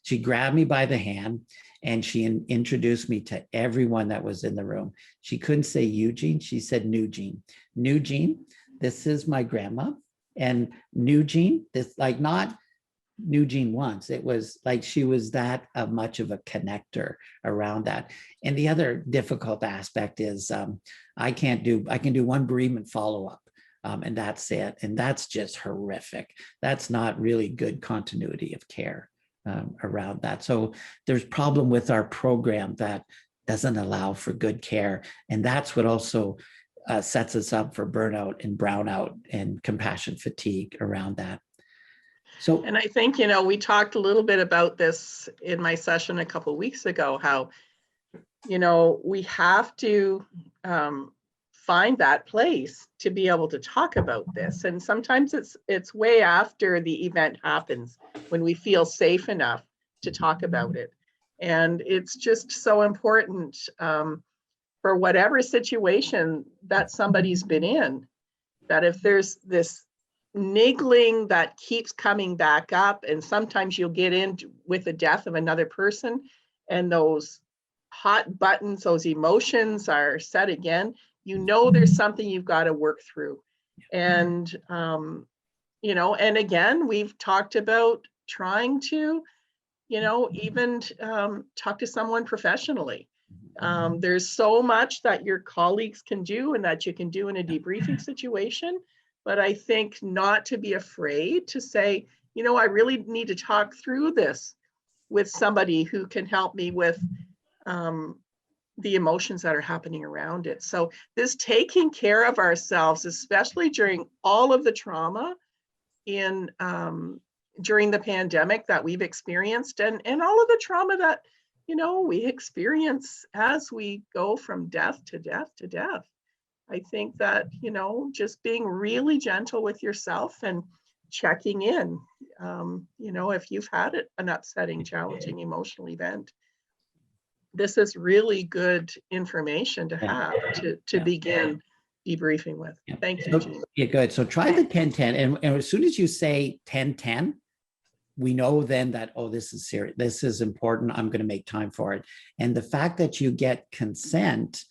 She grabbed me by the hand, and she introduced me to everyone that was in the room. She couldn't say Eugene, she said Nugene. Nugene, this is my grandma. And Nugene, this, like, not Eugene once. It was like she was that much of a connector around that. And the other difficult aspect is I can do one bereavement follow-up. And that's it. And that's just horrific. That's not really good continuity of care around that. So there's problem with our program that doesn't allow for good care. And that's what also sets us up for burnout and brownout and compassion fatigue around that. So, And I think, we talked a little bit about this in my session a couple of weeks ago, how, we have to find that place to be able to talk about this. And sometimes it's way after the event happens when we feel safe enough to talk about it. And it's just so important for whatever situation that somebody's been in, that if there's this niggling that keeps coming back up, and sometimes you'll get in with the death of another person and those hot buttons, those emotions are set again, there's something you've got to work through. And, and again, we've talked about trying to, even talk to someone professionally. There's so much that your colleagues can do and that you can do in a debriefing situation. But I think not to be afraid to say, I really need to talk through this with somebody who can help me with the emotions that are happening around it. So this taking care of ourselves, especially during all of the trauma during the pandemic that we've experienced, and all of the trauma that, we experience as we go from death to death to death. I think that, just being really gentle with yourself and checking in, if you've had an upsetting, challenging emotional event, this is really good information to have to begin debriefing with. Yeah. Thank you, Gene. Yeah, good. So try the 10-10. And as soon as you say 10-10, we know then that, oh, this is serious. This is important. I'm going to make time for it. And the fact that you get consent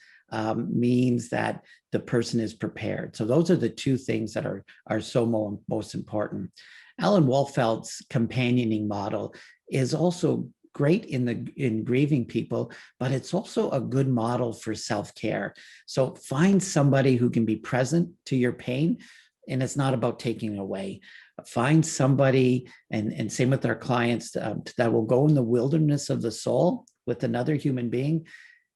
means that the person is prepared. So those are the two things that are so most important. Alan Wolfeld's companioning model is also great in grieving people, but it's also a good model for self-care. So find somebody who can be present to your pain, and it's not about taking it away. Find somebody, and same with our clients, that will go in the wilderness of the soul with another human being,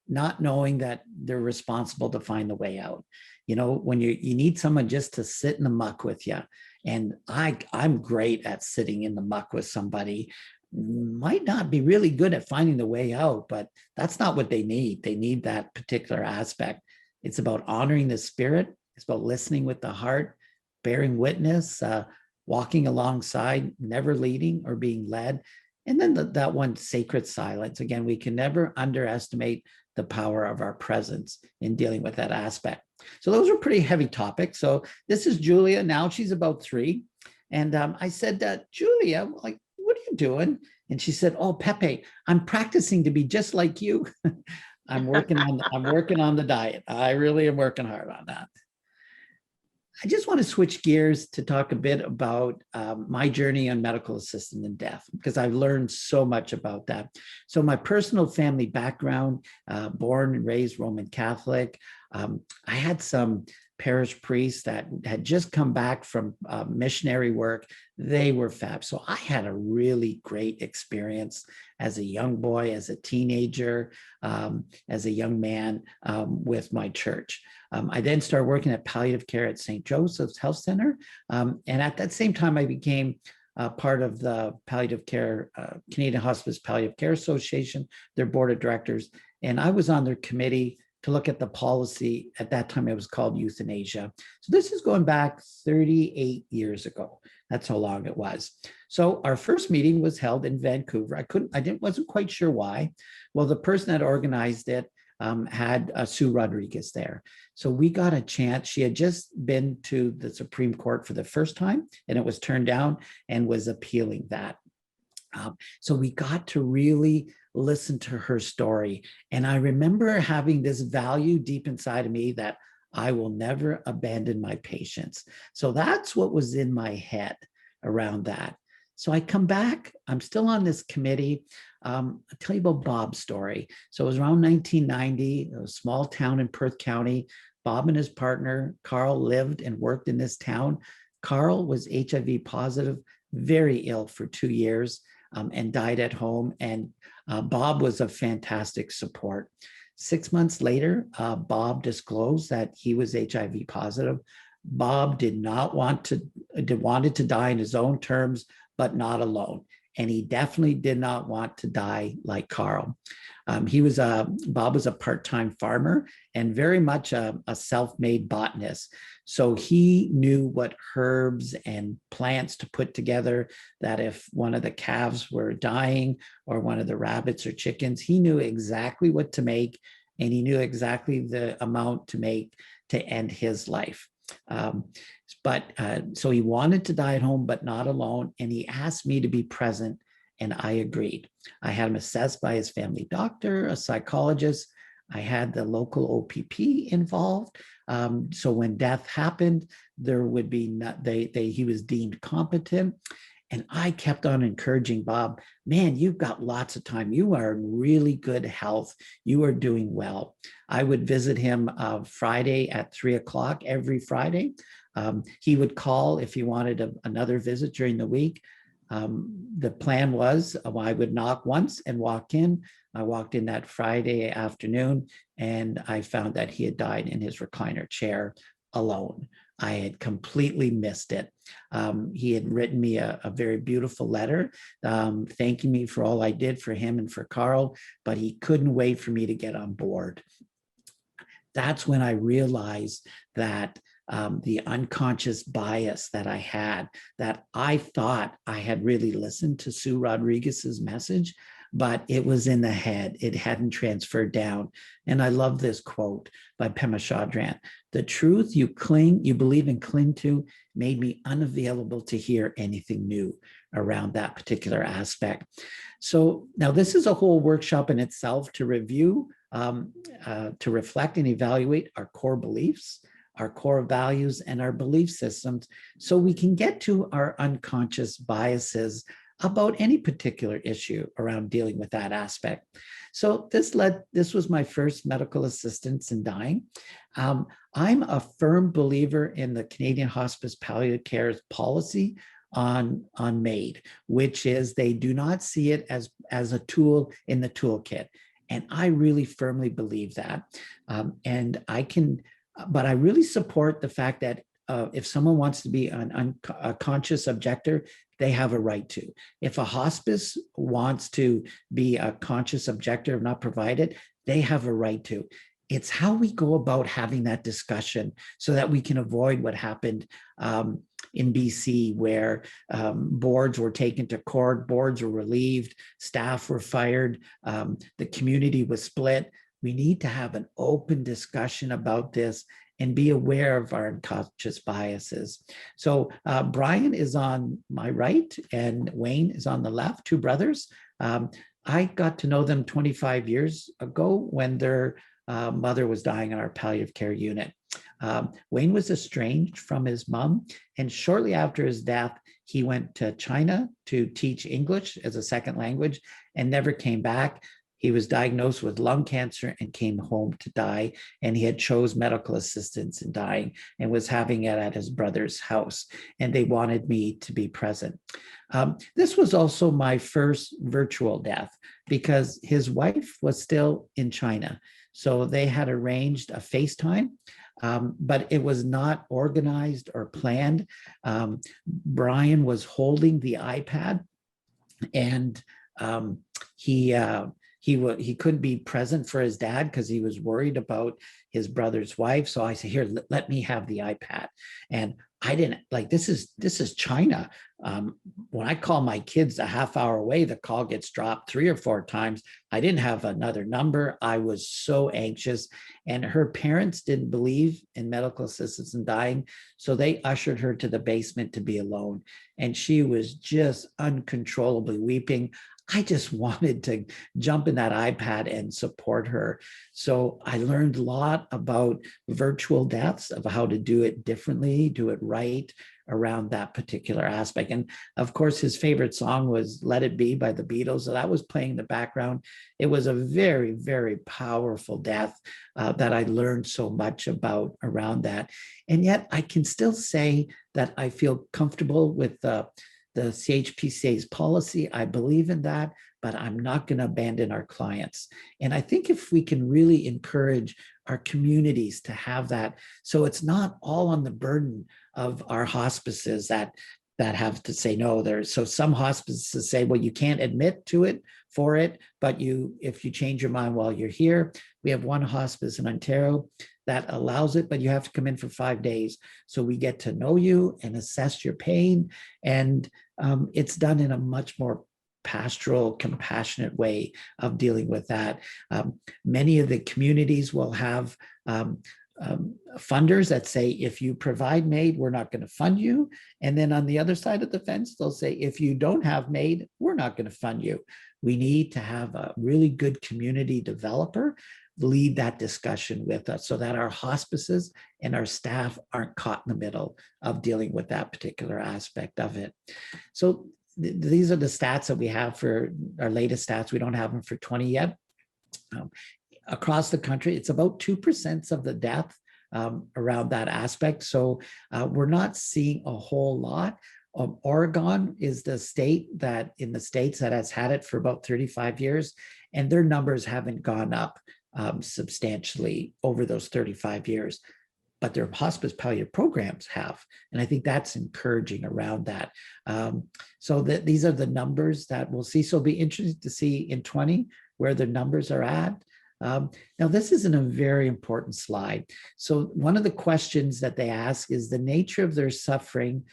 not knowing that they're responsible to find the way out. When you need someone just to sit in the muck with you, and I'm great at sitting in the muck with somebody, might not be really good at finding the way out, but that's not what they need. They need that particular aspect. It's about honoring the spirit. It's about listening with the heart, bearing witness, walking alongside, never leading or being led. And then that one, sacred silence. Again, we can never underestimate the power of our presence in dealing with that aspect. So those are pretty heavy topics. So this is Julia. Now she's about 3. And I said, Julia, what are you doing? And she said, oh, Pepe, I'm practicing to be just like you. I'm working on the diet. I really am working hard on that. I just want to switch gears to talk a bit about my journey on medical assistant in death, because I've learned so much about that. So my personal family background, born and raised Roman Catholic. I had some parish priests that had just come back from missionary work. They were fab. So I had a really great experience as a young boy, as a teenager, as a young man with my church. I then started working at palliative care at St. Joseph's Health Center. And at that same time, I became part of the palliative care, Canadian Hospice Palliative Care Association, their board of directors. And I was on their committee to look at the policy. At that time, it was called euthanasia. So this is going back 38 years ago. That's how long it was. So our first meeting was held in Vancouver. Wasn't quite sure why. Well, the person that organized it had Sue Rodriguez there. So we got a chance. She had just been to the Supreme Court for the first time, and it was turned down, and was appealing that. So we got to really listen to her story. And I remember having this value deep inside of me that I will never abandon my patients. So that's what was in my head around that. So I come back, I'm still on this committee. I'll tell you about Bob's story. So it was around 1990, a small town in Perth County. Bob and his partner, Carl, lived and worked in this town. Carl was HIV positive, very ill for 2 years, and died at home. And Bob was a fantastic support. 6 months later, Bob disclosed that he was HIV positive. Bob wanted to die in his own terms, but not alone. And he definitely did not want to die like Carl. Bob was a part-time farmer and very much a self-made botanist. So he knew what herbs and plants to put together, that if one of the calves were dying or one of the rabbits or chickens, he knew exactly what to make, and he knew exactly the amount to make to end his life. So he wanted to die at home, but not alone. And he asked me to be present, and I agreed. I had him assessed by his family doctor, a psychologist. I had the local OPP involved. So when death happened, there would be he was deemed competent. And I kept on encouraging Bob, man, you've got lots of time. You are in really good health. You are doing well. I would visit him Friday at 3:00 every Friday. He would call if he wanted another visit during the week. The plan was I would knock once and walk in. I walked in that Friday afternoon, and I found that he had died in his recliner chair alone. I had completely missed it. He had written me a very beautiful letter, thanking me for all I did for him and for Carl, but he couldn't wait for me to get on board. That's when I realized that the unconscious bias that I had, that I thought I had really listened to Sue Rodriguez's message, but it was in the head. It hadn't transferred down. And I love this quote by Pema Chodron. The truth you believe and cling to made me unavailable to hear anything new around that particular aspect. So now this is a whole workshop in itself to review, to reflect and evaluate our core beliefs, our core values, and our belief systems, so we can get to our unconscious biases about any particular issue around dealing with that aspect. So this was my first medical assistance in dying. I'm a firm believer in the Canadian Hospice Palliative Care's policy on MAID, which is they do not see it as a tool in the toolkit. And I really firmly believe that. But I really support the fact that if someone wants to be a conscious objector, they have a right to. If a hospice wants to be a conscious objector of not provided, they have a right to. It's how we go about having that discussion so that we can avoid what happened in BC, where boards were taken to court, boards were relieved, staff were fired, the community was split. We need to have an open discussion about this and be aware of our unconscious biases. So Brian is on my right and Wayne is on the left, two brothers. I got to know them 25 years ago when their mother was dying in our palliative care unit. Wayne was estranged from his mom, and shortly after his death, he went to China to teach English as a second language and never came back. He was diagnosed with lung cancer and came home to die, and he had chose medical assistance in dying and was having it at his brother's house, and they wanted me to be present. This was also my first virtual death because his wife was still in China. So they had arranged a FaceTime, but it was not organized or planned. Brian was holding the iPad, and he couldn't be present for his dad because he was worried about his brother's wife. So I said, here, let me have the iPad. And I didn't this is China. When I call my kids a half hour away, the call gets dropped 3 or 4 times. I didn't have another number. I was so anxious, and her parents didn't believe in medical assistance in dying. So they ushered her to the basement to be alone. And she was just uncontrollably weeping. I just wanted to jump in that iPad and support her. So I learned a lot about virtual deaths, of how to do it differently, do it right around that particular aspect. And of course, his favorite song was Let It Be by the Beatles. So that was playing in the background. It was a very, very powerful death that I learned so much about around that. And yet I can still say that I feel comfortable with the CHPCA's policy. I believe in that, but I'm not going to abandon our clients. And I think if we can really encourage our communities to have that, so it's not all on the burden of our hospices that have to say no. There's so some hospices say, well, you can't admit to it for it, but if you change your mind while you're here. We have one hospice in Ontario that allows it, but you have to come in for 5 days. So we get to know you and assess your pain. And it's done in a much more pastoral, compassionate way of dealing with that. Many of the communities will have funders that say, if you provide MAID, we're not going to fund you. And then on the other side of the fence, they'll say, if you don't have MAID, we're not going to fund you. We need to have a really good community developer lead that discussion with us so that our hospices and our staff aren't caught in the middle of dealing with that particular aspect of it. So these are the stats that we have for our latest stats. We don't have them for 20 yet. Across the country, it's about 2% of the death around that aspect. So we're not seeing a whole lot. Oregon is the state that in the States that has had it for about 35 years, and their numbers haven't gone up substantially over those 35 years. But their hospice palliative programs have. And I think that's encouraging around that. So that these are the numbers that we'll see. So it'll be interesting to see in 20 where the numbers are at. Now, this isn't a very important slide. So one of the questions that they ask is the nature of their suffering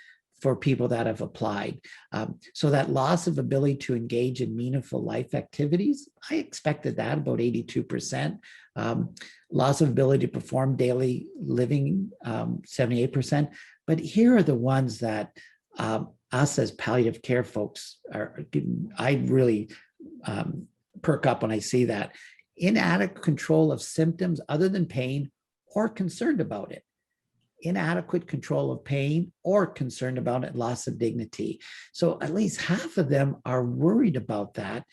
for people that have applied. So that loss of ability to engage in meaningful life activities, I expected that, about 82%. Loss of ability to perform daily living, 78%. But here are the ones that us as palliative care folks I really perk up when I see that. Inadequate control of symptoms other than pain or concerned about it. Inadequate control of pain or concerned about it, loss of dignity. So at least half of them are worried about that.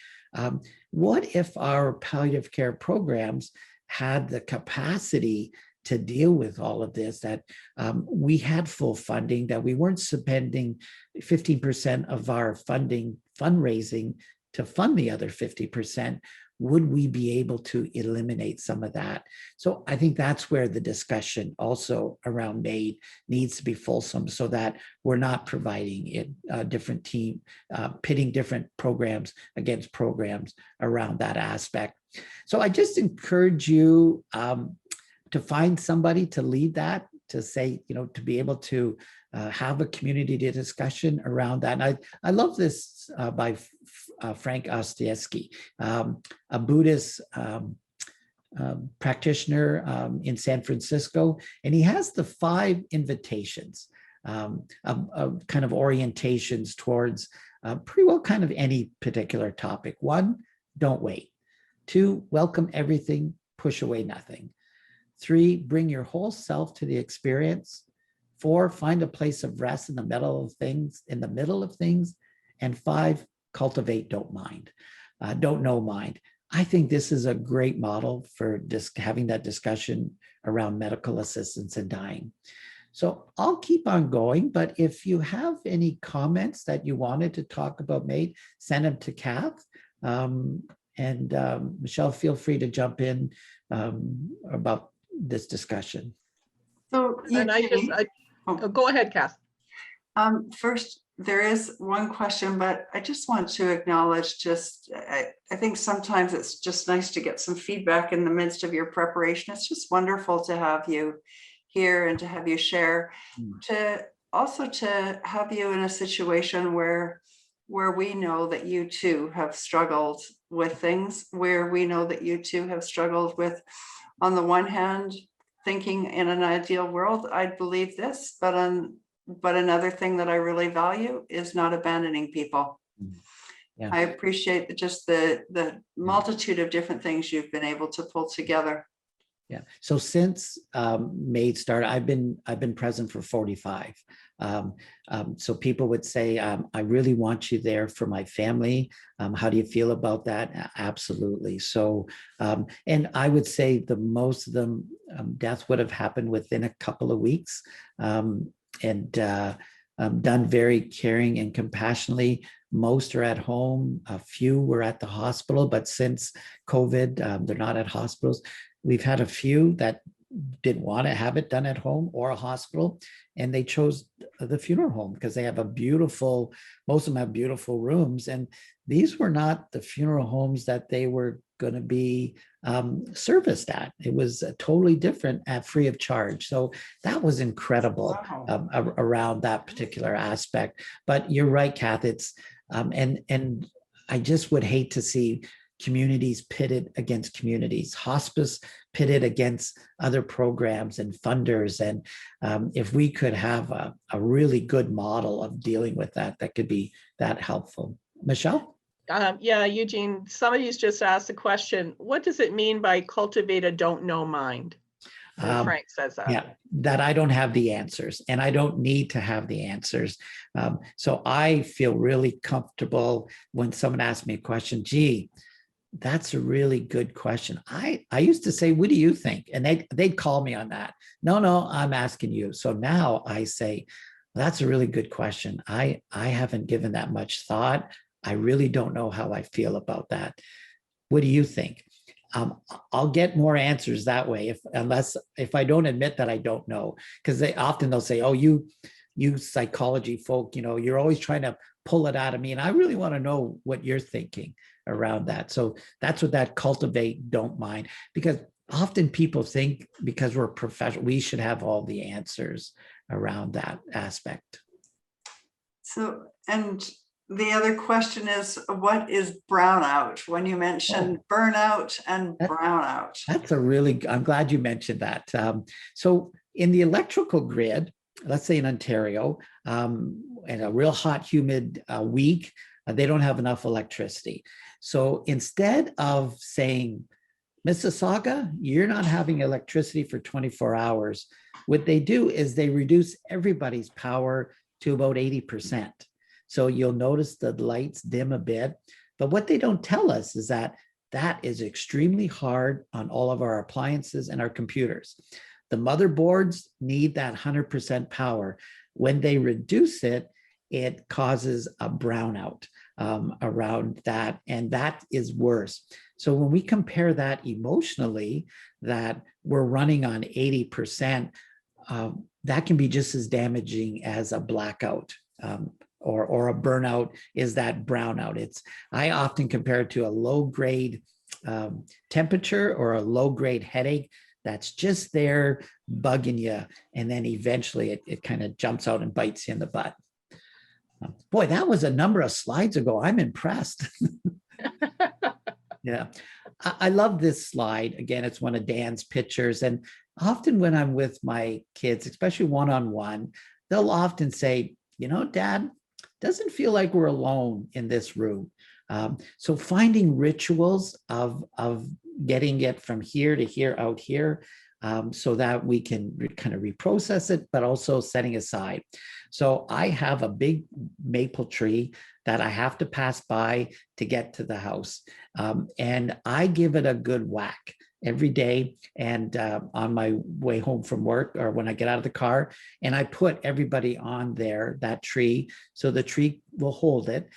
What if our palliative care programs had the capacity to deal with all of this, that we had full funding, that we weren't spending 15% of our fundraising to fund the other 50%, would we be able to eliminate some of that? So I think that's where the discussion also around MAID needs to be fulsome, so that we're not providing a different team, pitting different programs against programs around that aspect. So I just encourage you to find somebody to lead that, to say, to be able to have a community discussion around that. And I love this by Frank Ostiewski, a Buddhist practitioner in San Francisco. And he has the 5 invitations, of kind of orientations towards pretty well kind of any particular topic. 1, don't wait. 2, welcome everything, push away nothing. 3, bring your whole self to the experience. 4, find a place of rest in the middle of things, And 5, cultivate don't know mind. I think this is a great model for just having that discussion around medical assistance in dying. So I'll keep on going, but if you have any comments that you wanted to talk about MAID, send them to Kath. And Michelle, feel free to jump in about this discussion. So, go ahead, Kath. First, there is one question, but I just want to acknowledge I think sometimes it's just nice to get some feedback in the midst of your preparation. It's just wonderful to have you here and to have you share, to have you in a situation where we know that you too have struggled with things, where we know that you too have struggled with, on the one hand, thinking in an ideal world, I'd believe this, but another thing that I really value is not abandoning people. I appreciate just the multitude of different things you've been able to pull together. Yeah. So since MAID started, I've been present for 45. So people would say, I really want you there for my family. How do you feel about that? Absolutely. So, and I would say the most of them death would have happened within a couple of weeks, and done very caring and compassionately. Most are at home. A few were at the hospital, but since COVID, they're not at hospitals. We've had a few that didn't want to have it done at home or a hospital, and they chose the funeral home because they have most of them have beautiful rooms. And these were not the funeral homes that they were going to be serviced at. It was totally different at free of charge. So that was incredible. Wow. Around that particular aspect. But you're right, Kath. It's and I just would hate to see communities pitted against communities, hospice pitted against other programs and funders. And if we could have a really good model of dealing with that, that could be that helpful. Michelle? Yeah, Eugene, somebody's just asked a question. What does it mean by cultivate a don't know mind? Frank says that. Yeah, that I don't have the answers, and I don't need to have the answers. So I feel really comfortable when someone asks me a question. Gee, that's a really good question. I used to say, what do you think? And they'd call me on that. No, I'm asking you. So now I say, that's a really good question. I haven't given that much thought. I really don't know how I feel about that. What do you think? I'll get more answers that way if I don't admit that I don't know, because they'll say, oh, you psychology folk, you're always trying to pull it out of me. And I really want to know what you're thinking around that. So that's what that cultivate don't mind, because often people think because we're professional, we should have all the answers around that aspect. So, and the other question is, what is brownout? When you mentioned burnout and brownout. I'm glad you mentioned that. So in the electrical grid, let's say in Ontario, in a real hot, humid week, they don't have enough electricity. So instead of saying, Mississauga, you're not having electricity for 24 hours, what they do is they reduce everybody's power to about 80%. So you'll notice the lights dim a bit. But what they don't tell us is that is extremely hard on all of our appliances and our computers. The motherboards need that 100% power. When they reduce it, it causes a brownout around that, and that is worse. So when we compare that emotionally, that we're running on 80%, that can be just as damaging as a blackout. Or a burnout is that brownout. I often compare it to a low-grade temperature or a low-grade headache that's just there bugging you, and then eventually it kind of jumps out and bites you in the butt. Boy, that was a number of slides ago. I'm impressed. Yeah, I love this slide. Again, it's one of Dan's pictures, and often when I'm with my kids, especially one-on-one, they'll often say, Dad, doesn't feel like we're alone in this room. So finding rituals of getting it from here to here, out here, so that we can kind of reprocess it, but also setting aside. So I have a big maple tree that I have to pass by to get to the house. And I give it a good whack every day, and on my way home from work or when I get out of the car, and I put everybody on that tree, so the tree will hold it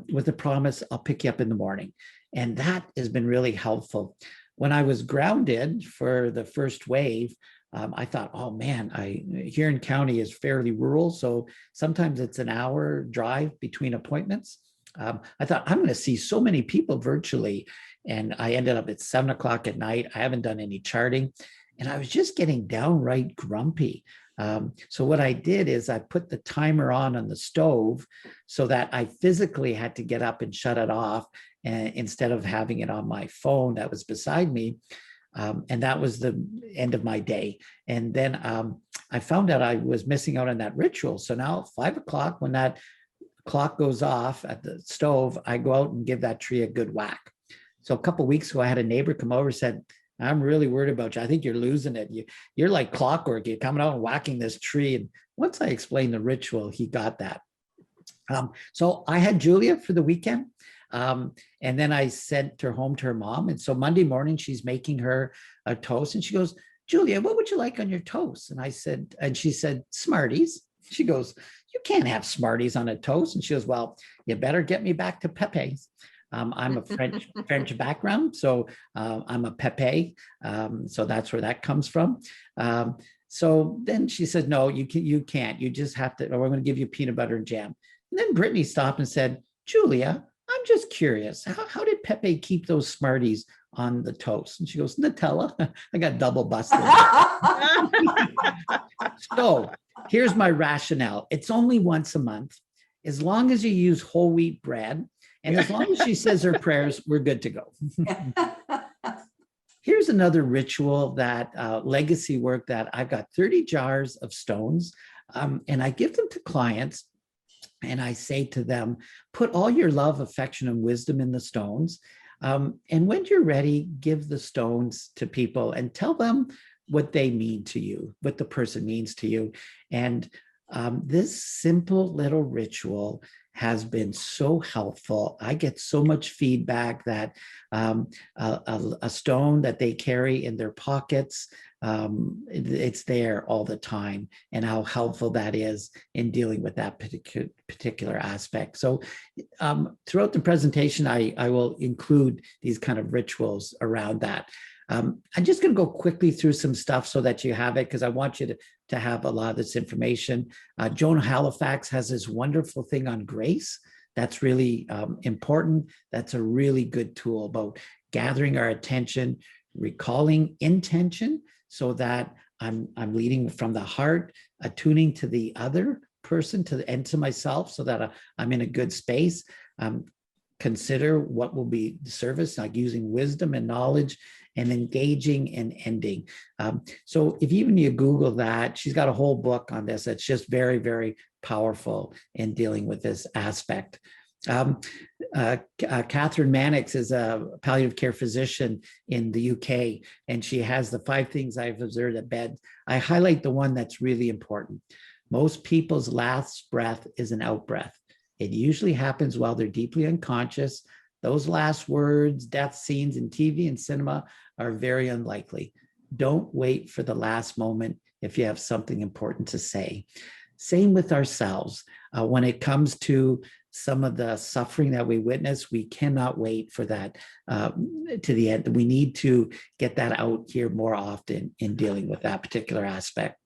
with the promise I'll pick you up in the morning. And that has been really helpful. When I was grounded for the first wave, I thought, oh man, here in county is fairly rural, so sometimes it's an hour drive between appointments. I thought, I'm going to see so many people virtually. And I ended up at 7 o'clock at night. I haven't done any charting. And I was just getting downright grumpy. So what I did is I put the timer on the stove so that I physically had to get up and shut it off, instead of having it on my phone that was beside me. And that was the end of my day. And then I found out I was missing out on that ritual. So now at 5 o'clock, when that clock goes off at the stove, I go out and give that tree a good whack. So a couple of weeks ago, I had a neighbor come over and said, I'm really worried about you. I think you're losing it. You're like clockwork. You're coming out and whacking this tree. And once I explained the ritual, he got that. So I had Julia for the weekend. And then I sent her home to her mom. And so Monday morning, she's making her a toast. And she goes, Julia, what would you like on your toast? And she said, Smarties. She goes, you can't have Smarties on a toast. And she goes, well, you better get me back to Pepe's. I'm a French background, so I'm a Pepe. So that's where that comes from. So then she said, no, you can't. You just have to, or we're going to give you peanut butter and jam. And then Brittany stopped and said, Julia, I'm just curious. How did Pepe keep those Smarties on the toast? And she goes, Nutella. I got double busted. So here's my rationale. It's only once a month. As long as you use whole wheat bread, and as long as she says her prayers, we're good to go. Here's another ritual that legacy work that I've got 30 jars of stones, and I give them to clients. And I say to them, put all your love, affection, and wisdom in the stones. And when you're ready, give the stones to people and tell them what they mean to you, what the person means to you. And this simple little ritual has been so helpful. I get so much feedback that a stone that they carry in their pockets, it's there all the time, and how helpful that is in dealing with that particular aspect. So throughout the presentation, I will include these kind of rituals around that. I'm just going to go quickly through some stuff so that you have it, because I want you to have a lot of this information. Joan Halifax has this wonderful thing on grace. That's really important. That's a really good tool about gathering our attention, recalling intention so that I'm leading from the heart, attuning to the other person and to myself so that I'm in a good space. Consider what will be the service, like using wisdom and knowledge, and engaging and ending. So if even you Google that, she's got a whole book on this. It's just very, very powerful in dealing with this aspect. Catherine Mannix is a palliative care physician in the UK, and she has the 5 things I've observed at bed. I highlight the one that's really important. Most people's last breath is an out breath. It usually happens while they're deeply unconscious. Those last words, death scenes in TV and cinema are very unlikely. Don't wait for the last moment if you have something important to say. Same with ourselves. When it comes to some of the suffering that we witness, we cannot wait for that to the end. We need to get that out here more often in dealing with that particular aspect.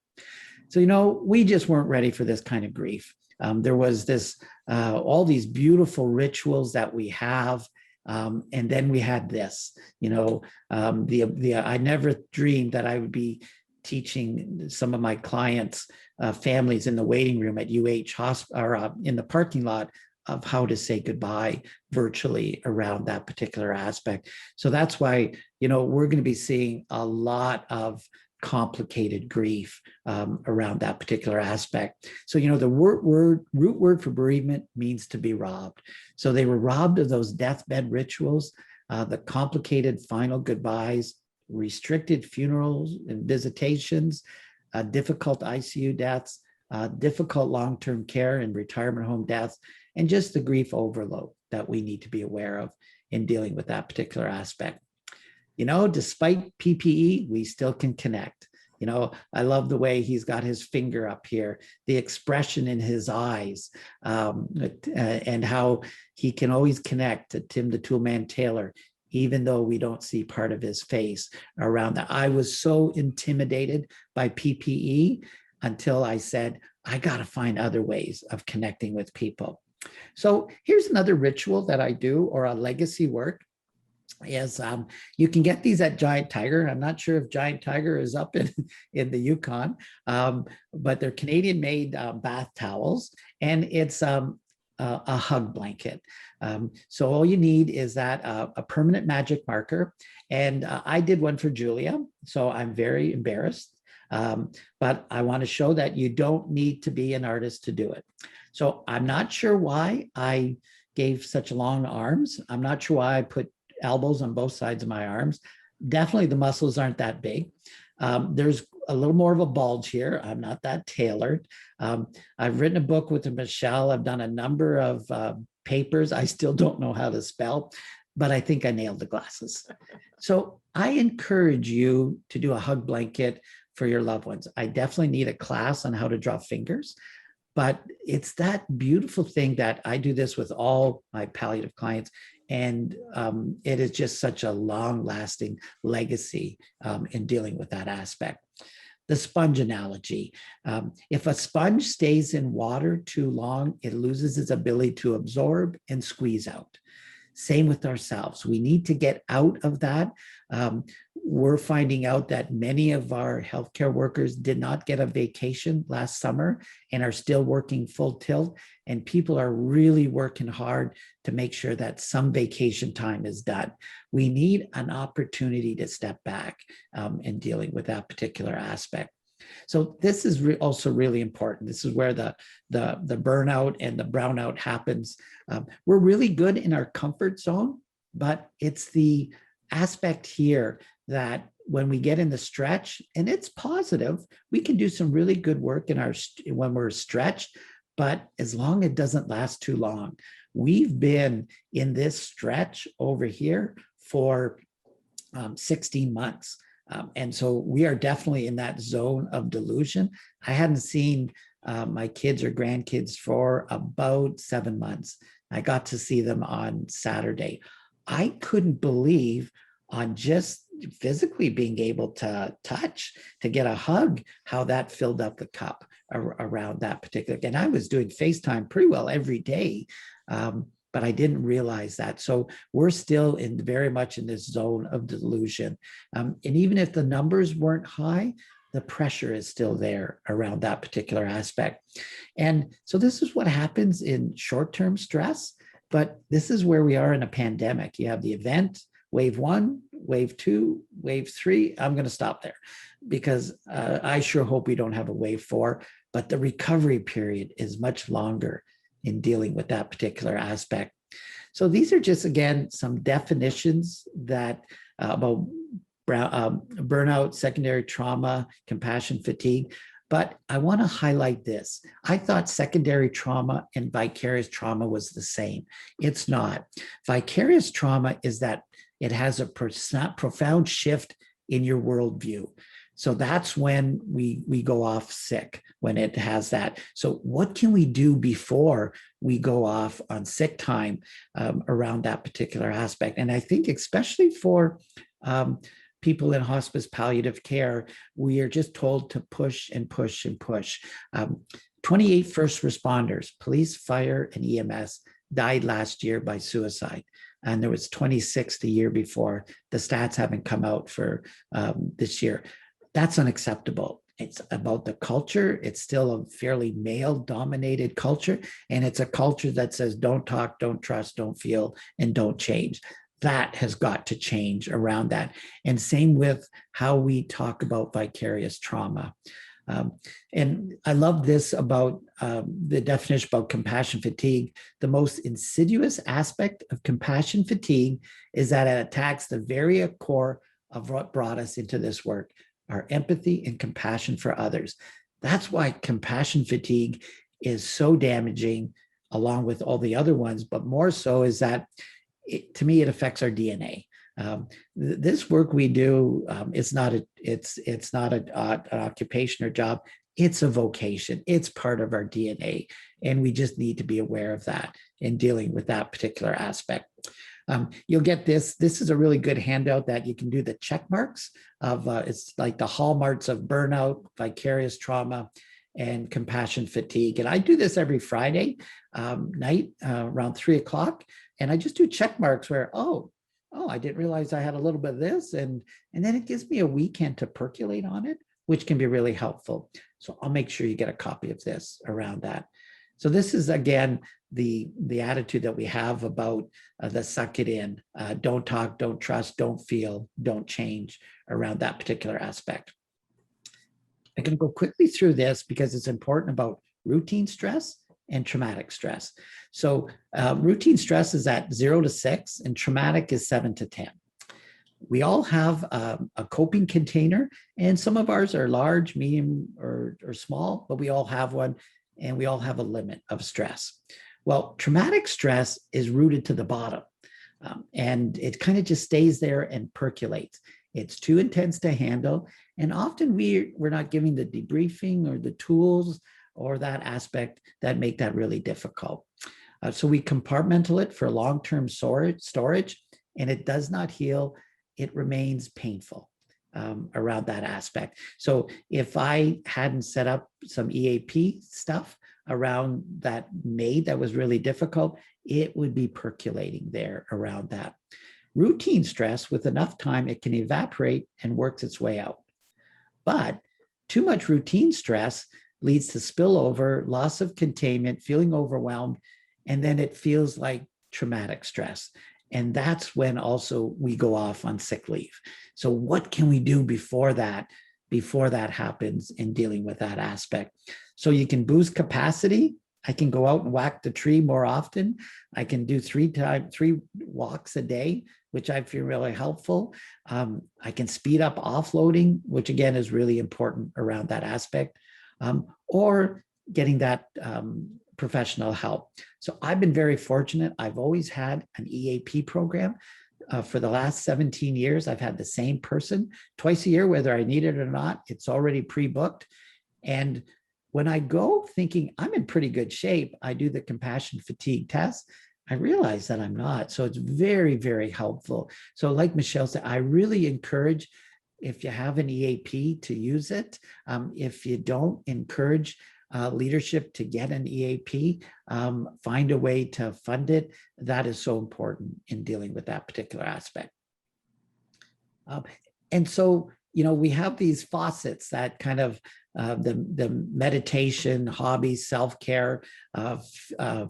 So, we just weren't ready for this kind of grief. There was this, all these beautiful rituals that we have. And then we had this, I never dreamed that I would be teaching some of my clients, families in the waiting room at hospice or in the parking lot of how to say goodbye virtually around that particular aspect. So that's why, we're going to be seeing a lot of complicated grief around that particular aspect. So, the root word for bereavement means to be robbed. So they were robbed of those deathbed rituals, the complicated final goodbyes, restricted funerals and visitations, difficult ICU deaths, difficult long-term care and retirement home deaths, and just the grief overload that we need to be aware of in dealing with that particular aspect. Despite PPE, we still can connect. I love the way he's got his finger up here, the expression in his eyes, and how he can always connect to Tim the Toolman Taylor, even though we don't see part of his face around that. I was so intimidated by PPE until I said, I got to find other ways of connecting with people. So here's another ritual that I do, or a legacy work. Is you can get these at Giant Tiger. I'm not sure if Giant Tiger is up in the Yukon, but they're Canadian-made bath towels, and it's a hug blanket. So all you need is that a permanent magic marker, and I did one for Julia, so I'm very embarrassed. But I want to show that you don't need to be an artist to do it. So I'm not sure why I gave such long arms. I'm not sure why I put elbows on both sides of my arms. Definitely the muscles aren't that big. There's a little more of a bulge here. I'm not that tailored. I've written a book with Michelle. I've done a number of papers. I still don't know how to spell, but I think I nailed the glasses. So I encourage you to do a hug blanket for your loved ones. I definitely need a class on how to draw fingers, but it's that beautiful thing that I do this with all my palliative clients. And it is just such a long-lasting legacy in dealing with that aspect. The sponge analogy. If a sponge stays in water too long, it loses its ability to absorb and squeeze out. Same with ourselves. We need to get out of that. We're finding out that many of our healthcare workers did not get a vacation last summer and are still working full tilt. And people are really working hard to make sure that some vacation time is done. We need an opportunity to step back in dealing with that particular aspect. So this is also really important. This is where the burnout and the brownout happens. We're really good in our comfort zone, but it's the aspect here that when we get in the stretch, and it's positive, we can do some really good work when we're stretched, but as long as it doesn't last too long. We've been in this stretch over here for 16 months. And so we are definitely in that zone of delusion. I hadn't seen my kids or grandkids for about 7 months. I got to see them on Saturday. I couldn't believe on just physically being able to touch, to get a hug, how that filled up the cup around that particular. And I was doing FaceTime pretty well every day. But I didn't realize that. So we're still very much in this zone of delusion. And even if the numbers weren't high, the pressure is still there around that particular aspect. And so this is what happens in short-term stress, but this is where we are in a pandemic. You have the event, wave 1, wave 2, wave 3. I'm going to stop there because I sure hope we don't have a wave 4, but the recovery period is much longer in dealing with that particular aspect. So these are just, again, some definitions that about burnout, secondary trauma, compassion fatigue. But I want to highlight this. I thought secondary trauma and vicarious trauma was the same. It's not. Vicarious trauma is that it has a profound shift in your worldview. So that's when we go off sick, when it has that. So what can we do before we go off on sick time around that particular aspect? And I think especially for people in hospice palliative care, we are just told to push and push and push. 28 first responders, police, fire, and EMS died last year by suicide. And there was 26 the year before. The stats haven't come out for this year. That's unacceptable. It's about the culture. It's still a fairly male-dominated culture, and it's a culture that says don't talk, don't trust, don't feel, and don't change. That has got to change around that. And same with how we talk about vicarious trauma. And I love this about the definition about compassion fatigue. The most insidious aspect of compassion fatigue is that it attacks the very core of what brought us into this work, our empathy and compassion for others. That's why compassion fatigue is so damaging, along with all the other ones, but more so is that, to me, it affects our DNA. This work we do, it's not an occupation or job. It's a vocation. It's part of our DNA, and we just need to be aware of that in dealing with that particular aspect. You'll get this. This is a really good handout that you can do the check marks of, it's like the hallmarks of burnout, vicarious trauma, and compassion fatigue. And I do this every Friday night around 3 o'clock. And I just do check marks where, oh, I didn't realize I had a little bit of this. And then it gives me a weekend to percolate on it, which can be really helpful. So I'll make sure you get a copy of this around that. So this is, again, the attitude that we have about the suck it in, don't talk, don't trust, don't feel, don't change around that particular aspect. I'm going to go quickly through this because it's important about routine stress and traumatic stress. So routine stress is at 0 to 6 and traumatic is 7 to 10. We all have a coping container, and some of ours are large, medium, or small, but we all have one, and we all have a limit of stress. Well, traumatic stress is rooted to the bottom, and it kind of just stays there and percolates. It's too intense to handle, and often we're not giving the debriefing or the tools or that aspect that make that really difficult. So we compartmental it for long-term storage, and it does not heal. It remains painful around that aspect. So if I hadn't set up some EAP stuff around that was really difficult, it would be percolating there around that. Routine stress, with enough time, it can evaporate and works its way out. But too much routine stress leads to spillover, loss of containment, feeling overwhelmed, and then it feels like traumatic stress. And that's when also we go off on sick leave. So what can we do before that happens in dealing with that aspect? So you can boost capacity. I can go out and whack the tree more often. I can do 3 walks a day, which I feel really helpful. I can speed up offloading, which again is really important around that aspect, or getting that professional help. So I've been very fortunate. I've always had an EAP program. For the last 17 years, I've had the same person twice a year, whether I need it or not. It's already pre-booked. And when I go thinking I'm in pretty good shape, I do the compassion fatigue test. I realize that I'm not. So it's very, very helpful. So like Michelle said, I really encourage, if you have an EAP, to use it. If you don't, encourage leadership to get an EAP, find a way to fund it. That is so important in dealing with that particular aspect. And so, we have these faucets that kind of the meditation, hobbies, self-care,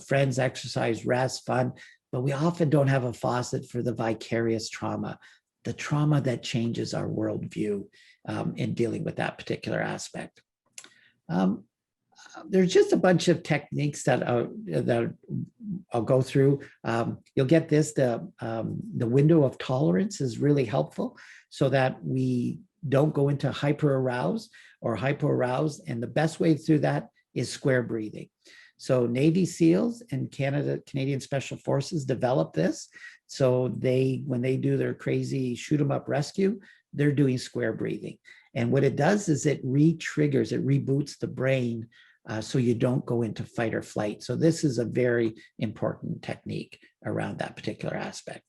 friends, exercise, rest, fun, but we often don't have a faucet for the vicarious trauma, the trauma that changes our worldview in dealing with that particular aspect. There's just a bunch of techniques that I'll go through. You'll get this, the window of tolerance is really helpful so that we don't go into hyper-aroused or hypo-aroused. And the best way through that is square breathing. So Navy SEALs and Canadian Special Forces developed this. So when they do their crazy shoot 'em up rescue, they're doing square breathing. And what it does is it re-triggers, it reboots the brain so you don't go into fight or flight. So this is a very important technique around that particular aspect.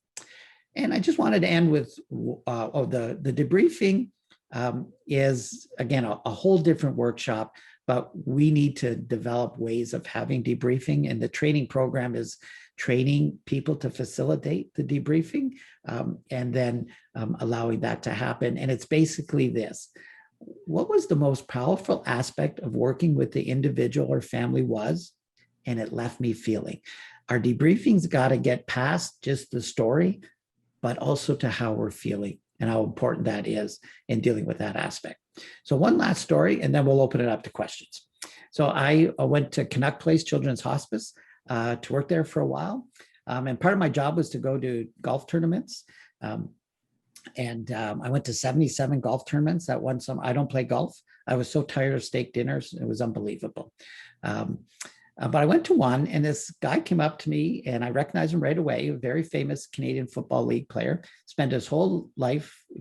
And I just wanted to end with the debriefing is, again, a whole different workshop, but we need to develop ways of having debriefing. And the training program is training people to facilitate the debriefing and then allowing that to happen. And it's basically this. What was the most powerful aspect of working with the individual or family was, and it left me feeling. Our debriefing's got to get past just the story, but also to how we're feeling and how important that is in dealing with that aspect. So one last story, and then we'll open it up to questions. So I went to Canuck Place Children's Hospice to work there for a while. And part of my job was to go to golf tournaments. I went to 77 golf tournaments that one summer. I don't play golf. I was so tired of steak dinners. It was unbelievable. But I went to one, and this guy came up to me, and I recognized him right away, a very famous Canadian Football League player, spent his whole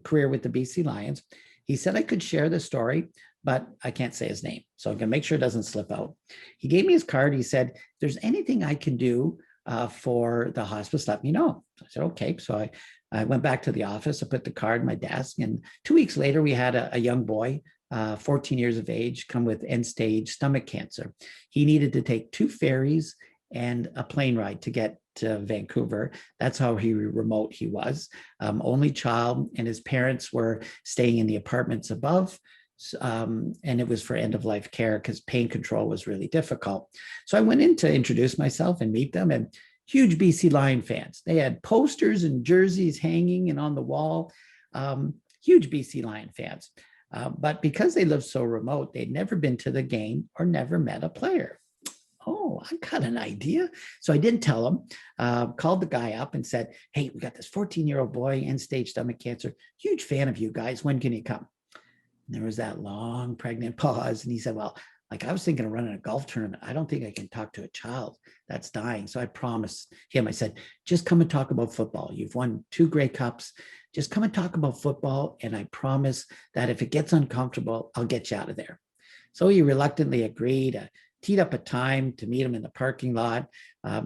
career with the BC Lions. He said I could share the story, but I can't say his name. So I'm going to make sure it doesn't slip out. He gave me his card. He said, if there's anything I can do for the hospice, let me know. I said, okay. So I went back to the office. I put the card in my desk. And 2 weeks later, we had a young boy, 14 years of age, come with end-stage stomach cancer. He needed to take 2 ferries and a plane ride to get to Vancouver. That's how remote he was. Only child, and his parents were staying in the apartments above. And it was for end-of-life care because pain control was really difficult. So I went in to introduce myself and meet them, and huge BC Lion fans. They had posters and jerseys hanging and on the wall, huge BC Lion fans. But because they lived so remote, they'd never been to the game or never met a player. Oh, I got an idea. So I didn't tell them, called the guy up and said, hey, we got this 14-year-old boy, end-stage stomach cancer, huge fan of you guys. When can he come? And there was that long pregnant pause. And he said, well, like I was thinking of running a golf tournament. I don't think I can talk to a child that's dying. So I promised him, I said, just come and talk about football. You've won 2 Grey Cups. Just come and talk about football. And I promise that if it gets uncomfortable, I'll get you out of there. So he reluctantly agreed, teed up a time to meet him in the parking lot.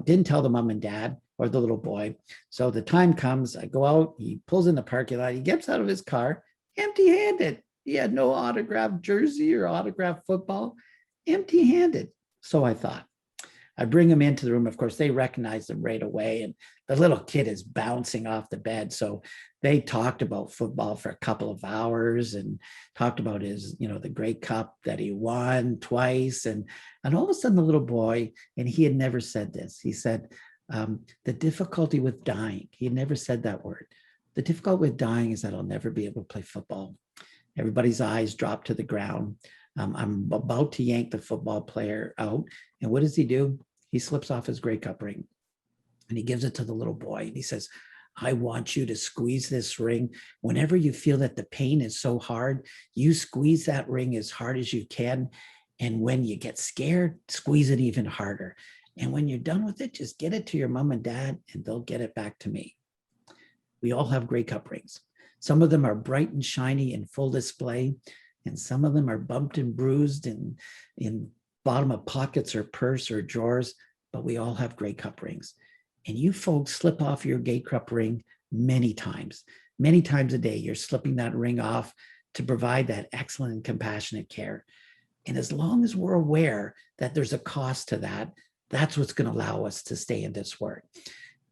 Didn't tell the mom and dad or the little boy. So the time comes, I go out, he pulls in the parking lot, he gets out of his car empty-handed. He had no autographed jersey or autographed football, empty-handed. So I thought, I bring him into the room. Of course, they recognize him right away. And the little kid is bouncing off the bed. So they talked about football for a couple of hours and talked about his, the Grey Cup that he won twice. And all of a sudden the little boy, and he had never said this, he said, the difficulty with dying, he had never said that word. The difficulty with dying is that I'll never be able to play football. Everybody's eyes drop to the ground. I'm about to yank the football player out. And what does he do? He slips off his Grey Cup ring and he gives it to the little boy. And he says, I want you to squeeze this ring. Whenever you feel that the pain is so hard, you squeeze that ring as hard as you can. And when you get scared, squeeze it even harder. And when you're done with it, just get it to your mom and dad and they'll get it back to me. We all have Grey Cup rings. Some of them are bright and shiny in full display. And some of them are bumped and bruised in bottom of pockets or purse or drawers, but we all have Grey Cup rings. And you folks slip off your Grey Cup ring many times a day. You're slipping that ring off to provide that excellent and compassionate care. And as long as we're aware that there's a cost to that, that's what's going to allow us to stay in this work.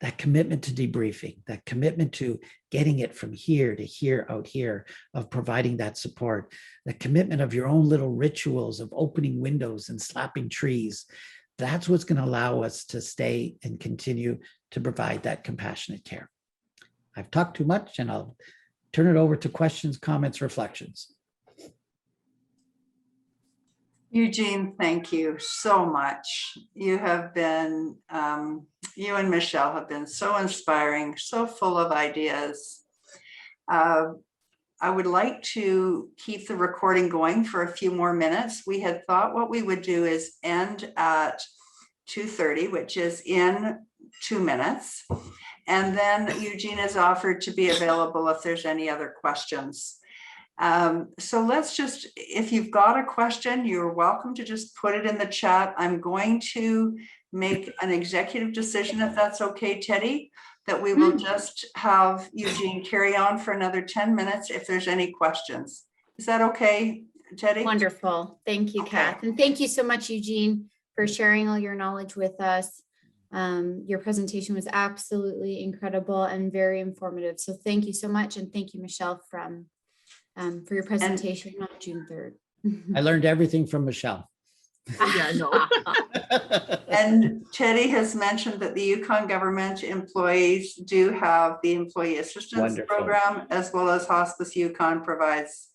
That commitment to debriefing, that commitment to getting it from here to here, out here, of providing that support, the commitment of your own little rituals of opening windows and slapping trees, that's what's going to allow us to stay and continue to provide that compassionate care. I've talked too much and I'll turn it over to questions, comments, reflections. Eugene, thank you so much. You have been, you and Michelle have been so inspiring, so full of ideas. I would like to keep the recording going for a few more minutes. We had thought what we would do is end at 2:30, which is in 2 minutes. And then Eugene has offered to be available if there's any other questions. So let's just, if you've got a question, you're welcome to just put it in the chat. I'm going to make an executive decision, if that's okay, Teddy, that we will just have Eugene carry on for another 10 minutes if there's any questions. Is that okay, Teddy? Wonderful. Thank you, Okay. Kath. And thank you so much, Eugene, for sharing all your knowledge with us. Your presentation was absolutely incredible and very informative. So thank you so much. And thank you, Michelle, for your presentation on June 3rd. I learned everything from Michelle. Yeah, I know. And Teddy has mentioned that the Yukon government employees do have the employee assistance Wonderful. program, as well as Hospice Yukon provides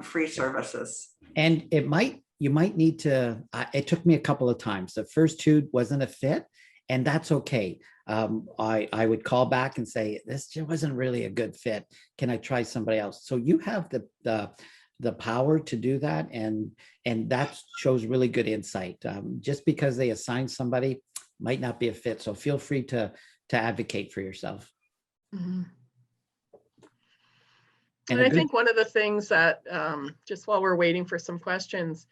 free services. And you might need to, it took me a couple of times. The first 2 wasn't a fit, and that's okay. I would call back and say, this just wasn't really a good fit. Can I try somebody else? So you have the power to do that. And that shows really good insight. Just because they assign somebody might not be a fit. So feel free to advocate for yourself. Mm-hmm. And I think one of the things that, just while we're waiting for some questions,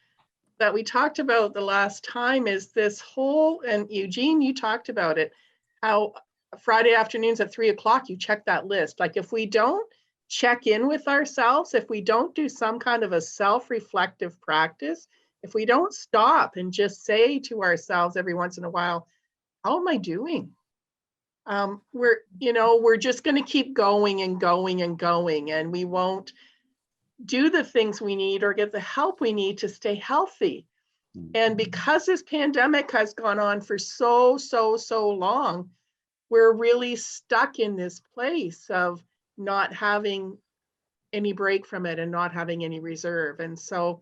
that we talked about the last time is this whole, and Eugene, you talked about it, how Friday afternoons at 3 o'clock, you check that list. Like if we don't check in with ourselves, if we don't do some kind of a self-reflective practice, if we don't stop and just say to ourselves every once in a while, how am I doing? We're just going to keep going and going and going, and we won't do the things we need or get the help we need to stay healthy. And because this pandemic has gone on for so long, we're really stuck in this place of not having any break from it and not having any reserve. And so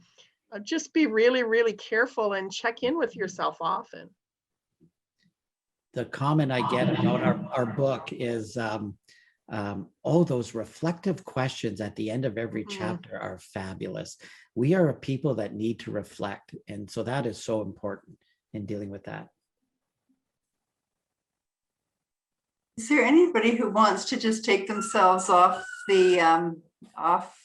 just be really, really careful and check in with yourself often. The comment I get about our book is, oh, those reflective questions at the end of every chapter are fabulous. We are a people that need to reflect. And so that is so important in dealing with that. Is there anybody who wants to just take themselves off the off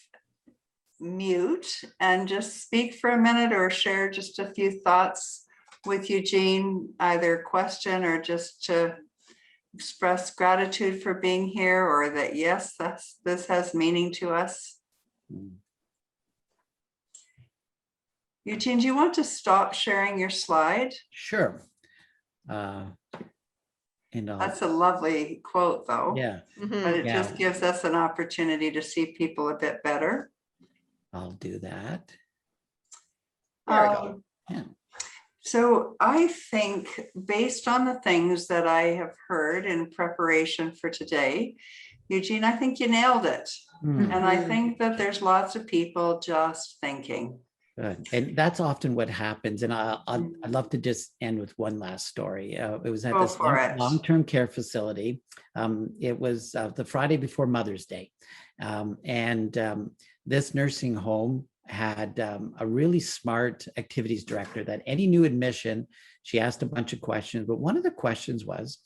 mute and just speak for a minute or share just a few thoughts with Eugene, either question or just to express gratitude for being here, or that yes, this has meaning to us? Eugene, do you want to stop sharing your slide? Sure. That's a lovely quote, though. Yeah. But it just gives us an opportunity to see people a bit better. I'll do that. There we go. Yeah. So I think, based on the things that I have heard in preparation for today, Eugene, I think you nailed it. And I think that there's lots of people just thinking. Good. And that's often what happens. And I'd love to just end with one last story. It was at this long-term care facility. It was the Friday before Mother's Day. This nursing home had a really smart activities director that any new admission, she asked a bunch of questions, but one of the questions was,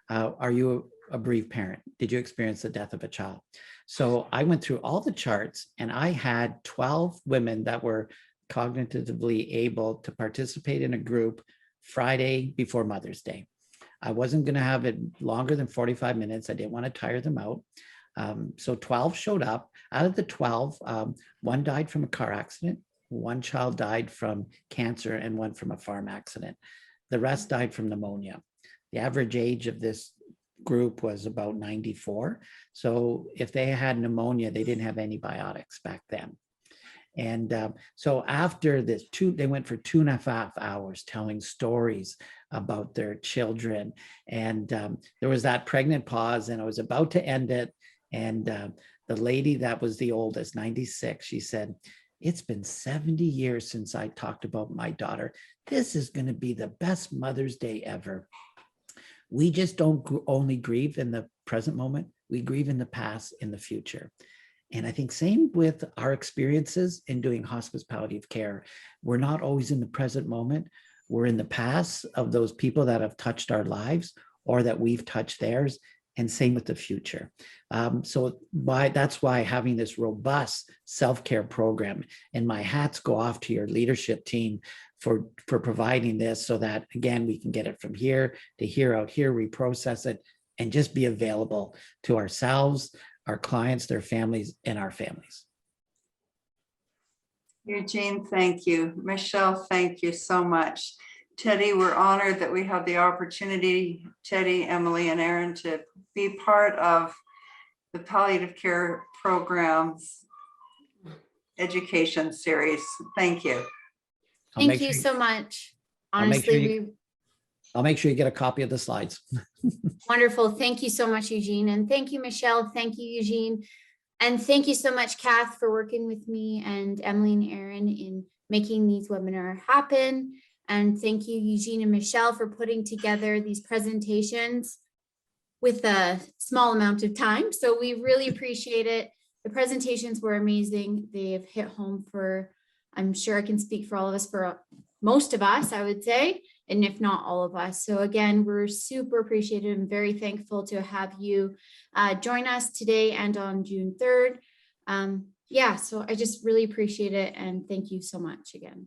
are you a bereaved parent? Did you experience the death of a child? So I went through all the charts and I had 12 women that were cognitively able to participate in a group Friday before Mother's Day. I wasn't going to have it longer than 45 minutes. I didn't want to tire them out. So 12 showed up. Out of the 12, one died from a car accident, one child died from cancer, and one from a farm accident. The rest died from pneumonia. The average age of this group was about 94. So if they had pneumonia, they didn't have antibiotics back then. And so after this, they went for 2.5 hours telling stories about their children. And there was that pregnant pause, and I was about to end it. And the lady that was the oldest, 96, she said, "It's been 70 years since I talked about my daughter. This is going to be the best Mother's Day ever." We just don't only grieve in the present moment, we grieve in the past, in the future. And I think same with our experiences in doing hospice palliative care. We're not always in the present moment. We're in the past of those people that have touched our lives or that we've touched theirs, and same with the future. So that's why having this robust self-care program, and my hats go off to your leadership team for providing this, so that, again, we can get it from here to here, out here, reprocess it, and just be available to ourselves, our clients, their families, and our families. Eugene, thank you. Michelle, thank you so much. Teddy, we're honored that we have the opportunity, Teddy, Emily, and Aaron, to be part of the palliative care program's education series. Thank you. Thank you so much. Honestly, I'll make sure you get a copy of the slides. Wonderful. Thank you so much, Eugene. And thank you, Michelle. Thank you, Eugene. And thank you so much, Kath, for working with me and Emily and Aaron in making these webinars happen. And thank you, Eugene and Michelle, for putting together these presentations with a small amount of time. So we really appreciate it. The presentations were amazing. They have hit home for, I'm sure I can speak for all of us, for most of us, I would say, and if not all of us. So again, we're super appreciative and very thankful to have you join us today and on June 3rd. Yeah, so I just really appreciate it. And thank you so much again.